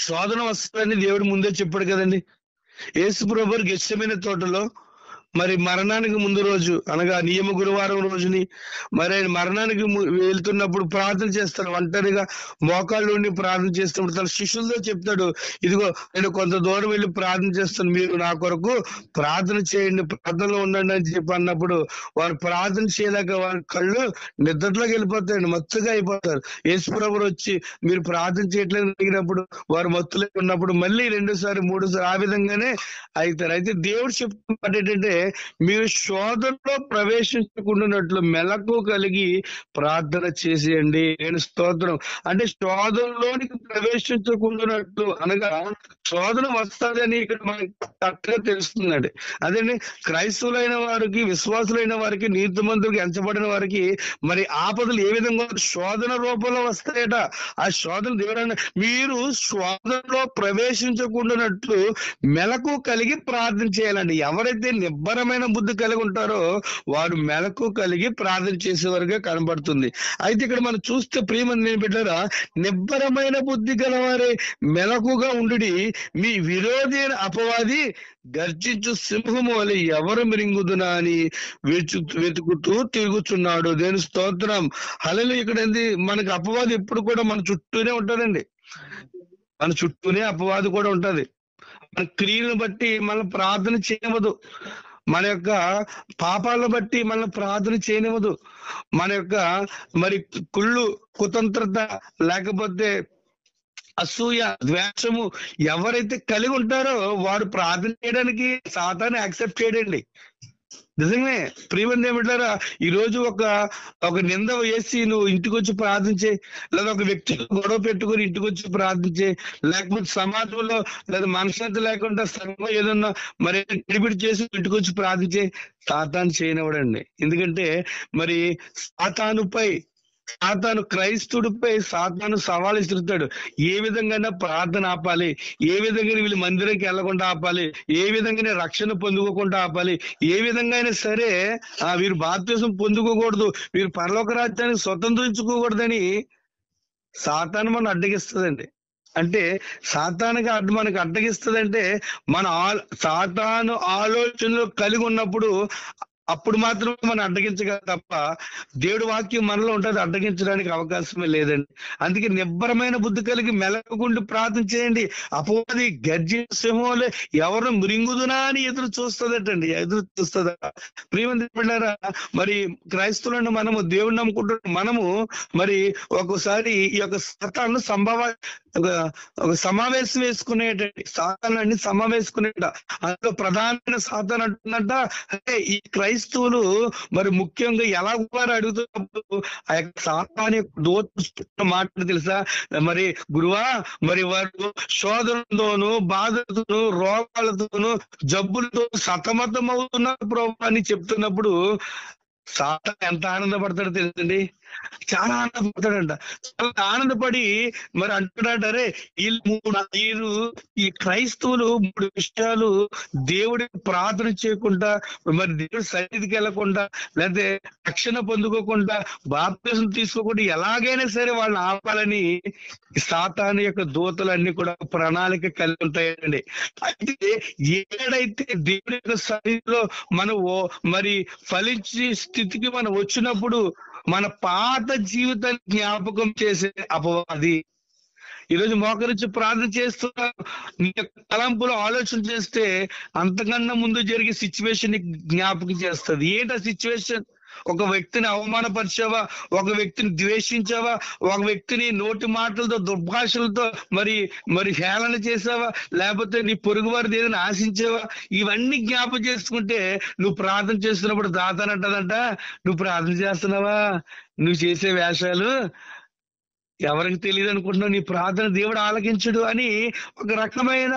శోధన వస్తుందని దేవుడు ముందే చెప్పాడు కదండి. యేసు ప్రభువు గెత్సెమనే తోటలో మరి మరణానికి ముందు రోజు అనగా నియమ గురువారం రోజుని మరి ఆయన మరణానికి వెళ్తున్నప్పుడు ప్రార్థన చేస్తాడు. ఒంటరిగా మోకాళ్ళు ఉండి ప్రార్థన చేస్తున్నప్పుడు తన శిష్యులతో చెప్తాడు, ఇదిగో నేను కొంత దూరం వెళ్ళి ప్రార్థన చేస్తాను, మీరు నా కొరకు ప్రార్థన చేయండి, ప్రార్థనలో ఉండండి అని చెప్పి అన్నప్పుడు వారు ప్రార్థన చేయలేక వారి కళ్ళు నిద్రలోకి వెళ్ళిపోతాయండి, మత్తుగా అయిపోతారు. యేసు ప్రభువు వచ్చి మీరు ప్రార్థన చేయట్లేదు అడిగినప్పుడు వారు మత్తులో ఉన్నప్పుడు మళ్ళీ 2సారి 3సారి ఆ విధంగానే అవుతారు. అయితే దేవుడు చెప్తున్నమాట ఏంటంటే, మీరు శోధనలో ప్రవేశించకుండానట్లు మెలకు కలిగి ప్రార్థన చేసేయండి. నేను స్తోత్రం. అంటే శోధనలోనికి ప్రవేశించకుండానట్లు అనగా శోధన వస్తుందని ఇక్కడ మనకి కరెక్ట్గా తెలుస్తుందండి. అదే క్రైస్తవులైన వారికి, విశ్వాసులైన వారికి, నీతిమంతులకు ఎంచబడిన వారికి మరి ఆపదలు ఏ విధంగా శోధన రూపంలో వస్తాయట. ఆ శోధన దేవుడైనా మీరు శోధనలో ప్రవేశించకుండానట్లు మెలకు కలిగి ప్రార్థన చేయాలండి. ఎవరైతే నిబ్బరమైన బుద్ధి కలిగి ఉంటారో వారు మెలకు కలిగి ప్రార్థన చేసేవారుగా కనబడుతుంది. అయితే ఇక్కడ మనం చూస్తే ప్రియమైన బిడ్డలారా, నిబ్బరమైన బుద్ధి గలవారే మెలకుగా ఉండుడి, మీ విరోధి అయిన అపవాది గర్జించు సింహము వలె ఎవరు మిరింగుదునా అని వెతుకుతూ తిరుగుతున్నాడు. దేని స్తోత్రం, హల్లెలూయా. ఇక్కడ ఏంది, మనకి అపవాది ఎప్పుడు కూడా మన చుట్టూనే ఉంటదండి. మన చుట్టూనే అపవాది కూడా ఉంటది. మన క్రియలను బట్టి మనం ప్రార్థన చేయవద్దు, మన యొక్క పాపాలను బట్టి మనం ప్రార్థన చేయనివ్వదు, మన యొక్క మరి కుళ్ళు కుతంత్రత లేకపోతే అసూయ ద్వేషము ఎవరైతే కలిగి ఉంటారో వారు ప్రార్థన చేయడానికి సాతాను యాక్సెప్ట్ చేయడండి. నిజమే ప్రియమంది ఏమిటారా, ఈ రోజు ఒక నింద వేసి నువ్వు ఇంటికి వచ్చి ప్రార్థించే, లేదా ఒక వ్యక్తి గొడవ పెట్టుకుని ఇంటికి వచ్చి ప్రార్థించే, లేకపోతే సమాజంలో లేదా మనశ్శాంతి లేకుండా సంఘం ఏదన్నా మరి గడిబిడి చేసి ఇంటికి వచ్చి ప్రార్థించే, సాతాను చేయనివ్వడండి. ఎందుకంటే మరి సాతాను క్రైస్తవుడిపై సాతాను సవాలు ఇస్తున్నాడు. ఏ విధంగా ప్రార్థన ఆపాలి, ఏ విధంగా వీళ్ళు మందిరంకి వెళ్లకుండా ఆపాలి, ఏ విధంగా రక్షణ పొందుకోకుండా ఆపాలి, ఏ విధంగా అయినా సరే వీరు బాప్తిసం పొందుకోకూడదు, వీరు పరలోక రాజ్యాన్ని స్వతంత్రించుకోకూడదని సాతాను మనం అడ్డగిస్తుందండి. అంటే సాతానుగా మనకు అడ్డగిస్తుందంటే సాతాను ఆలోచనలు కలిగి ఉన్నప్పుడు అప్పుడు మాత్రమే మనం అడ్డగించగలం తప్ప దేవుడి వాక్యం మనలో ఉంటుంది, అడ్డగించడానికి అవకాశమే లేదండి. అందుకే నిబ్బరమైన బుద్ధి కలిగి మెలకుండి ప్రార్థన చేయండి. అపవాది గర్జించే సింహంలో ఎవరు మృంగుదునా అని ఎదురు చూస్తుందట. ప్రియమందిరా, మరి క్రైస్తవులను మనము దేవుడిని నమ్ముకుంటున్నాం, మనము మరి ఒక్కోసారి ఈ యొక్క సాతాను ఒక సమావేశం వేసుకునేటండి, సాతాన్ని సమావేశుకునేట. అందులో ప్రధానమైన సాతాను అంటుందంట, అంటే ఈ క్రైస్తవులు మరి ముఖ్యంగా ఎలా వారు అడుగుతున్నప్పుడు ఆ యొక్క సాతాను యొక్క దూత మాట తెలుసా, మరి గురువా మరి వారు శోధనతోనూ బాధలతోనూ రోగాలతోనూ జబ్బులతో సతమతం అవుతున్నారు ప్రభు అని చెప్తున్నప్పుడు సాతాను ఎంత ఆనందపడతాడో తెలుసండి, చాలా ఆనందపడతాడంట. చాలా ఆనందపడి మరి అంటున్నాడరే వీళ్ళు ఈ క్రైస్తవులు 3 విషయాలు దేవుడి ప్రార్థన చేయకుండా, మరి దేవుడి సన్నిధికి వెళ్లకుండా, లేకపోతే రక్షణ పొందుకోకుండా, బాప్తిసం తీసుకోకుండా ఎలాగైనా సరే వాళ్ళని ఆపాలని సాతాను యొక్క దూతలన్నీ కూడా ప్రణాళిక కలిగి ఉంటాయండి. అయితే ఏడైతే దేవుడి యొక్క సన్నిధిలో మనం మరి ఫలించే స్థితికి మనం వచ్చినప్పుడు మన పాత జీవితాన్ని జ్ఞాపకం చేసే అపవాది ఈరోజు మోకరించి ప్రార్థన చేస్తున్నా, నీ యొక్క తలంపులో ఆలోచన చేస్తే అంతకన్నా ముందు జరిగే సిచ్యువేషన్ జ్ఞాపకం చేస్తుంది. ఏంటి ఆ సిచ్యువేషన్? ఒక వ్యక్తిని అవమానపరిచావా, ఒక వ్యక్తిని ద్వేషించావా, ఒక వ్యక్తిని నోటి మాటలతో దుర్భాషలతో మరి హేళన చేసావా, లేకపోతే నీ పొరుగు వారిది ఏదైనా ఆశించావా, ఇవన్నీ జ్ఞాపకం చేసుకుంటే నువ్వు ప్రార్థన చేస్తున్నప్పుడు దాతానంటదంట, నువ్వు ప్రార్థన చేస్తున్నావా, నువ్వు చేసే వేషాలు ఎవరికి తెలియదు అనుకుంటున్నావు, నీ ప్రార్థన దేవుడు ఆలకించడు అని ఒక రకమైన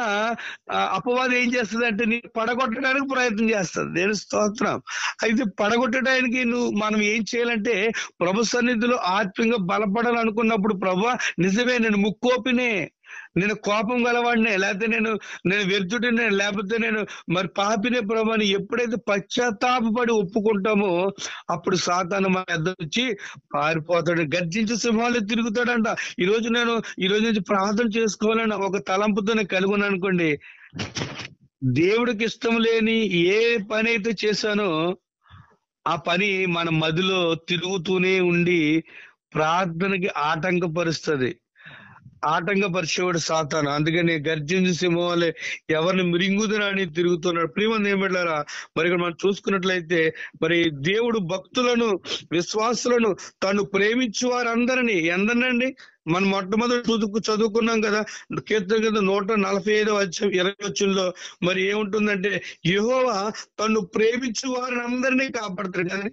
అపవాదం ఏం చేస్తుంది అంటే నీ పడగొట్టడానికి ప్రయత్నం చేస్తుంది. దేవుని స్తోత్రం. అయితే పడగొట్టడానికి మనం ఏం చేయాలంటే ప్రభు సన్నిధిలో ఆత్మీయంగా బలపడాలనుకున్నప్పుడు ప్రభు నిజమే నేను ముక్కోపినే, నేను కోపం గలవాడినే, లేకపోతే నేను వ్యర్థుడినే, లేకపోతే నేను మరి పాపినే ప్రభు అని ఎప్పుడైతే పశ్చాత్తాపడి ఒప్పుకుంటామో అప్పుడు సాతాను మన ఎద్దరు వచ్చి పారిపోతాడు, గర్జించి సింహాలు తిరుగుతాడంట. ఈ రోజు నుంచి ప్రార్థన చేసుకోవాలని ఒక తలంపుతో నేను కలిగి ఉన్నాను అనుకోండి, దేవుడికి ఇష్టం లేని ఏ పని అయితే చేశానో ఆ పని మన మదిలో తిరుగుతూనే ఉండి ప్రార్థనకి ఆటంకపరిచేవాడు సాతాను. అందుకని గర్జించి సింహాలే ఎవరిని మిరింగుదనని తిరుగుతున్నాడు. ప్రియమంది ఏమిటారా, మరి ఇక్కడ మనం చూసుకున్నట్లయితే మరి దేవుడు భక్తులను విశ్వాసులను తను ప్రేమించు వారందరినీ ఎందరండి మనం మొట్టమొదటి చదువుకున్నాం కదా, కీర్తన 145:20 మరి ఏముంటుందంటే యెహోవా తను ప్రేమించు వారిని అందరినీ కాపాడతాడు కదండి,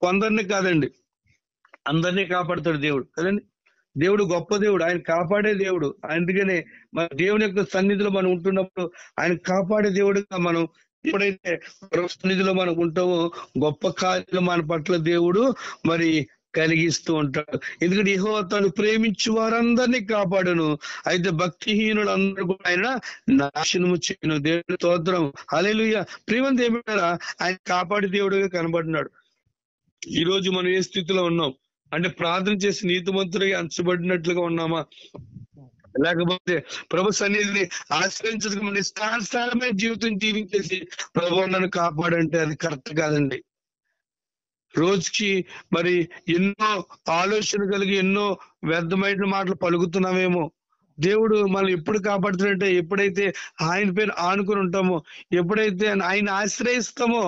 కొందరిని కాదండి అందరినీ కాపాడతాడు దేవుడు కదండి. దేవుడు గొప్ప దేవుడు, ఆయన కాపాడే దేవుడు. అందుకనే మన దేవుని యొక్క సన్నిధిలో మనం ఉంటున్నప్పుడు ఆయన కాపాడే దేవుడుగా మనం ఎప్పుడైతే సన్నిధిలో మనం ఉంటామో గొప్ప కార్యాలు మన పట్ల దేవుడు మరి కలిగిస్తూ ఉంటాడు. ఎందుకంటే యెహోవా తను ప్రేమించు వారందరినీ కాపాడును, అయితే భక్తిహీనులు అందరూ కూడా ఆయన నాశనము చేయను. దేవుని స్తోత్రం, హల్లెలూయా. ప్రియమంది ఏమిటారా, ఆయన కాపాడే దేవుడుగా కనబడినాడు. ఈ రోజు మనం ఏ స్థితిలో ఉన్నాం అంటే ప్రార్థన చేసి నీతిమంతుడిగా అంచబడినట్లుగా ఉన్నామా, లేకపోతే ప్రభు సన్నిధిని ఆశ్రయించడం నిష్కారణమైన జీవితం జీవించేసి ప్రభు నన్ను కాపాడంటే అది కరెక్ట్ కాదండి. రోజుకి మరి ఎన్నో ఆలోచన కలిగి ఎన్నో వ్యర్థమైన మాటలు పలుకుతున్నామేమో, దేవుడు మనం ఎప్పుడు కాపాడుతున్నట్టే ఎప్పుడైతే ఆయన పేరు ఆనుకుని ఉంటామో, ఎప్పుడైతే ఆయన ఆశ్రయిస్తామో,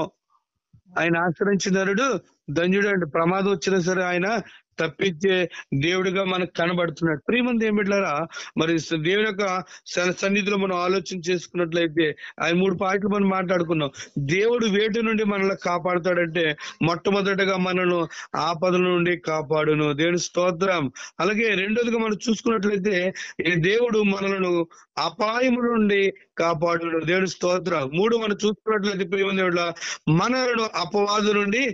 ఆయన ఆశ్రయించిన నరుడు ధన్యుడు అంటే ప్రమాదం వచ్చినా సరే ఆయన తప్పించే దేవుడిగా మనకు కనబడుతున్నాడు. ప్రియమంది ఏం పెట్టారా, మరి దేవుని యొక్క సన్నిధిలో మనం ఆలోచన చేసుకున్నట్లయితే ఆయన 3 పాయింట్లు మనం మాట్లాడుకున్నాం. దేవుడు వేటి నుండి మనల్ని కాపాడుతాడంటే మొట్టమొదటిగా మనను ఆపదల నుండి కాపాడును, దేవుని స్తోత్రం. అలాగే రెండోదిగా మనం చూసుకున్నట్లయితే దేవుడు మనలను అపాయము నుండి కాపాడును, దేవుని స్తోత్రం. 3 మనం చూసుకున్నట్లయితే ప్రియమంది మనలను అపవాదు నుండి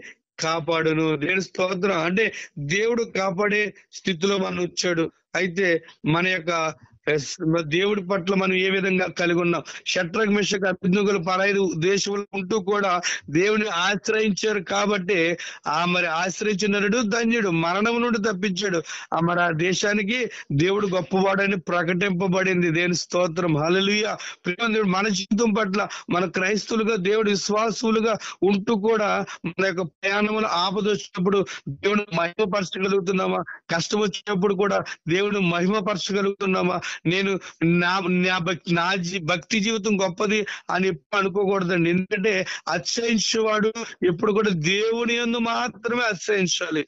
కాపాడును, దేవుని స్తోత్రం. అంటే దేవుడు కాపాడే స్థితిలో మనం వచ్చాడు. అయితే మన యొక్క దేవుడి పట్ల మనం ఏ విధంగా కలిగి ఉన్నాం. షడ్రక్ మెషక్ అబేద్నెగోలు పరాయి దేశంలో ఉంటూ కూడా దేవుని ఆశ్రయించారు కాబట్టి మరి ఆశ్రయించినడు ధన్యుడు, మరణం నుండి తప్పించాడు. మరి ఆ దేశానికి దేవుడు గొప్పవాడని ప్రకటింపబడింది, దేవుని స్తోత్రం. హల్లెలూయా. ప్రియమైన మన జీవితం పట్ల మన క్రైస్తవులుగా దేవుడు విశ్వాసులుగా ఉంటూ కూడా మన యొక్క ప్రయాణంలో ఆపద వచ్చినప్పుడు దేవుడు మహిమపరచగలుగుతున్నామా, కష్టం వచ్చినప్పుడు కూడా దేవుడు మహిమపరచగలుగుతున్నామా? నేను నా భక్తి జీవితం గొప్పది అని ఎప్పుడు అనుకోకూడదండి. ఎందుకంటే అతిశయించేవాడు ఎప్పుడు కూడా దేవుని యందు మాత్రమే అతిశయించాలి.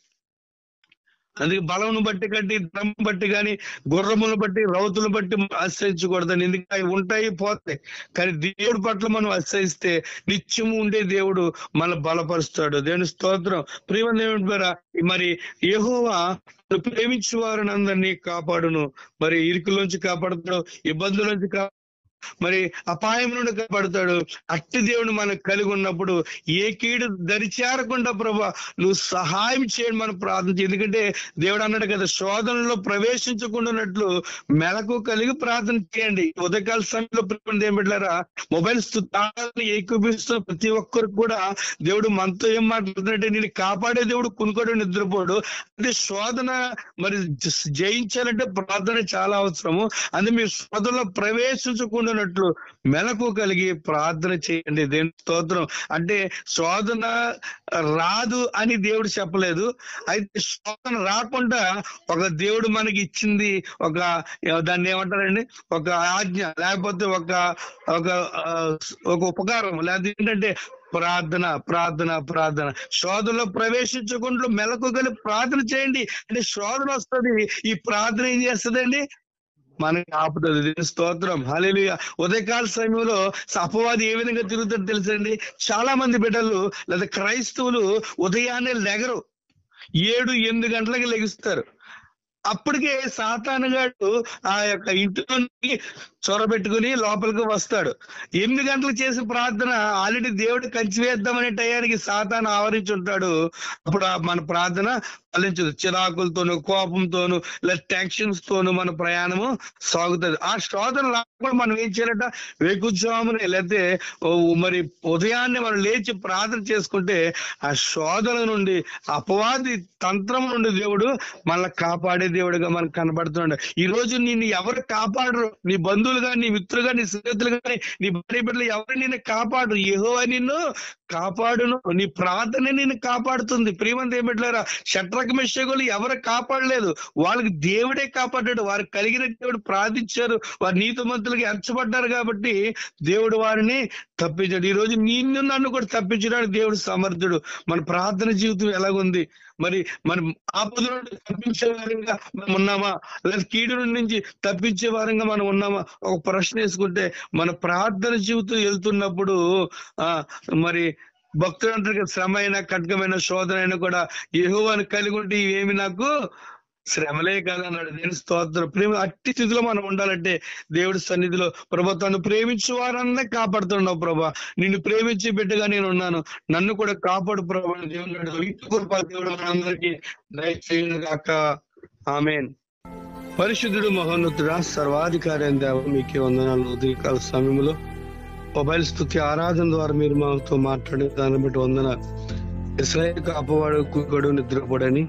అందుకే బలమును బట్టి కంటే ధనం బట్టి కానీ గుర్రమును బట్టి రౌతులను బట్టి ఆశ్రయించకూడదని. ఎందుకంటే అవి ఉంటాయి పోతాయి, కానీ దేవుడి పట్ల మనం ఆశ్రయిస్తే నిత్యము ఉండే దేవుడు మన బలపరుస్తాడు, దేవుని స్తోత్రం. ప్రియమైన దేవుని ద్వారా మరి యెహోవా ప్రేమించే వారిని అందరినీ కాపాడును, మరి ఇరుకులోంచి కాపాడుతాడు, ఇబ్బందుల నుంచి మరి అపాయం నుండి కాపాడుతాడు. అట్టి దేవుని మనకు కలిగి ఉన్నప్పుడు ఏ కీడు దరిచేరకుండా ప్రభా నువ్వు సహాయం చేయండి మనం ప్రార్థన. ఎందుకంటే దేవుడు అన్నాడు కదా, శోధనలో ప్రవేశించకుండానట్లు మెలకు కలిగి ప్రార్థన చేయండి. ఉదయకాల సమయంలో ఏం పెట్టారా, మొబైల్స్ ఏకీపిస్తున్న ప్రతి ఒక్కరికి కూడా దేవుడు మనతో ఏం మాట్లాడుతున్నట్టే, నేను కాపాడే దేవుడు కునుకోడు నిద్రపోడు. అంటే శోధన మరి జయించాలంటే ప్రార్థన చాలా అవసరము. అందుకే మీరు శోధనలో ప్రవేశించకుండా మెలకు కలిగి ప్రార్థన చేయండి, దేవుని స్తోత్రం. అంటే శోధన రాదు అని దేవుడు చెప్పలేదు. అయితే శోధన రాకుండా ఒక దేవుడు మనకి ఇచ్చింది ఒక దాన్ని ఏమంటారండి, ఒక ఆజ్ఞ, లేకపోతే ఒక ఉపకారం, లేకపోతే ఏంటంటే ప్రార్థన ప్రార్థన ప్రార్థన. శోధనలో ప్రవేశించకుండా మెలకు కలిగి ప్రార్థన చేయండి. అంటే శోధన వస్తుంది, ఈ ప్రార్థన ఏం చేస్తుందండి, మనకి ఆపుతుంది, దేవుని స్తోత్రం. హల్లెలూయా. ఉదయకాల సమయంలో అపవాది ఏ విధంగా తిరుగుతుందో తెలుసండి. చాలా మంది బిడ్డలు లేదా క్రైస్తవులు ఉదయాన్నే లెగరు, 7-8 గంటలకి లెగుస్తారు. అప్పటికే సాతానుగాడు ఆ యొక్క ఇంటిలోకి చొరబెట్టుకుని లోపలికి వస్తాడు. 8 గంటలకు చేసే ప్రార్థన ఆల్రెడీ దేవుడు కంచి వేద్దామనే టయానికి సాతాను ఆవరించి ఉంటాడు. అప్పుడు మన ప్రార్థన ఫలించదు. చిరాకులతోనూ కోపంతోనూ లేదా టెన్షన్స్ తోనూ మన ప్రయాణము సాగుతుంది. ఆ శోధన రాకుండా మనం ఏం చేయాలంట, వేకుజామునే లేకపోతే మరి ఉదయాన్నే మనం లేచి ప్రార్థన చేసుకుంటే ఆ శోధన నుండి, అపవాది తంత్రం నుండి దేవుడు మనల్ని కాపాడే దేవుడిగా మనకు కనబడుతున్నాడు. ఈ రోజు నిన్ను ఎవరు కాపాడరు, నీ బంధువులు కానీ, నీ మిత్రులు కానీ, నీ స్నేహితులు కానీ, నీ భార్య బిడ్డలు ఎవరు నిన్ను కాపాడరు. యెహోవా నిన్ను కాపాడును, నీ ప్రార్థన నిన్ను కాపాడుతుంది. ప్రియమంది ఏమిట్లారా, షడ్రక్ మెషకులు ఎవరు కాపాడలేదు, వాళ్ళకి దేవుడే కాపాడాడు. వారు కలిగిన దేవుడు ప్రార్థించారు, వారు నీతిమంతులకి ఎంచబడ్డారు కాబట్టి దేవుడు వారిని తప్పించాడు. ఈ రోజు నిన్ను నన్ను కూడా తప్పించడానికి దేవుడు సమర్థుడు. మన ప్రార్థన జీవితం ఎలాగుంది, మరి మనం ఆపద నుండి తప్పించే వారంగా మనం ఉన్నామా, లేదా కీడు నుంచి తప్పించే వారంగా మనం ఉన్నామా? ఒక ప్రశ్న వేసుకుంటే మన ప్రార్థన జీవితం వెళ్తున్నప్పుడు మరి భక్తులు అంటారు కదా, శ్రమ అయినా ఖడ్గమైన శోధన అయినా కూడా యెహోవాను కలిగి ఉంటే ఇవేమి నాకు శ్రమలే కాదన్నాడు. నేను స్తోత్రం. ప్రేమ అట్టి స్థితిలో మనం ఉండాలంటే దేవుడి సన్నిధిలో ప్రభా తను ప్రేమించు వారన్నే కాపాడుతున్నావు ప్రభా, నిన్ను ప్రేమించే బిడ్డగా నేను ఉన్నాను, నన్ను కూడా కాపాడు ప్రభా. దేవుడు మనందరికీ దయచేయును గాక. ఆమేన్. పరిశుద్ధుడు మహోన్నతుడా సర్వాధికారి అయిన దేవ మీకే వందనాలు. ఉదయకాల సమయంలో మొబైల్ స్తుతి ఆరాధన ద్వారా మీరు మాతో మాట్లాడే దాన్ని బట్టి వందనాలు. ఇశ్రాయేలు కాపవాడు కుక్కడు నిద్రపోడని,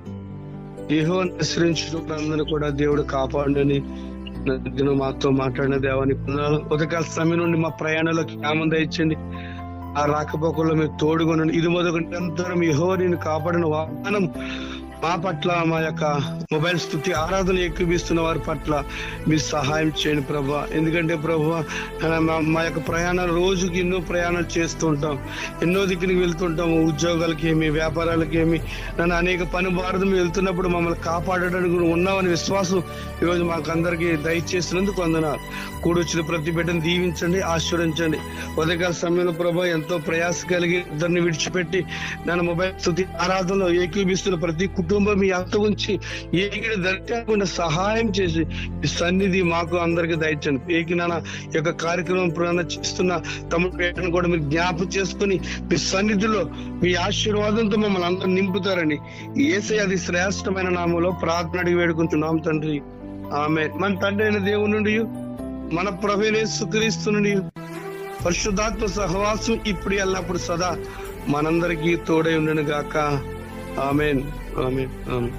యెహోవాను ఆశ్రయించిన అందరూ కూడా దేవుడు కాపాడని మాతో మాట్లాడిన దేవానికి వందనాలు. ఉదయకాల సమయం నుండి మా ప్రయాణంలో క్షేమం దయచండి, ఆ రాకపోకల్లో మీరు తోడుగా ఉండండి. ఇది మొదటి నిరంతరం యెహోవా నిన్ను కాపాడిన వాగ్దానం మా పట్ల, మా యొక్క మొబైల్ స్తుతి ఆరాధన ఎక్కువిస్తున్న వారి పట్ల మీరు సహాయం చేయండి ప్రభా. ఎందుకంటే ప్రభా మా యొక్క ప్రయాణాలు రోజుకి ఎన్నో ప్రయాణాలు చేస్తూ ఉంటాం, ఎన్నో దిక్కునికి వెళ్తుంటాము, ఉద్యోగాలకి ఏమి, వ్యాపారాలకి ఏమి, నన్ను అనేక పని భారతం వెళ్తున్నప్పుడు మమ్మల్ని కాపాడడానికి కూడా ఉన్నామని విశ్వాసం ఈరోజు మాకు అందరికీ దయచేసినందుకు వందనాలు. కూడొచ్చిన ప్రతి బిడ్డను దీవించండి, ఆశీర్వదించండి. ఉదయకాల సమయంలో ప్రభా ఎంతో ప్రయాస కలిగి ఇద్దరిని విడిచిపెట్టి నన్ను మొబైల్ స్తుతి ఆరాధనలో ఏకీభిస్తున్న ప్రతి కుటుంబం మీ అంత ఉంచి ఏకిడి దర్శకుండా సహాయం చేసి ఈ సన్నిధి మాకు అందరికి దయచండి. ఏకినాన్న యొక్క కార్యక్రమం ప్రారంభ చేస్తున్న తమ్ముడు కూడా మీరు జ్ఞాపకం చేసుకుని మీ సన్నిధిలో మీ ఆశీర్వాదంతో మమ్మల్ని అందరూ నింపుతారని యేసయ్య అది శ్రేష్టమైన నామంలో ప్రార్థన అడిగి వేడుకుంటున్నాం తండ్రి, ఆమేన్. మన తండ్రి అయిన దేవుని నుండి, మన ప్రభువైన యేసుక్రీస్తు నుండి పరిశుద్ధాత్మ సహవాసం ఇప్పుడు ఎల్లప్పుడు సదా మనందరికీ తోడై ఉండను గాక. ఆమేన్, ఆమేన్, ఆమేన్.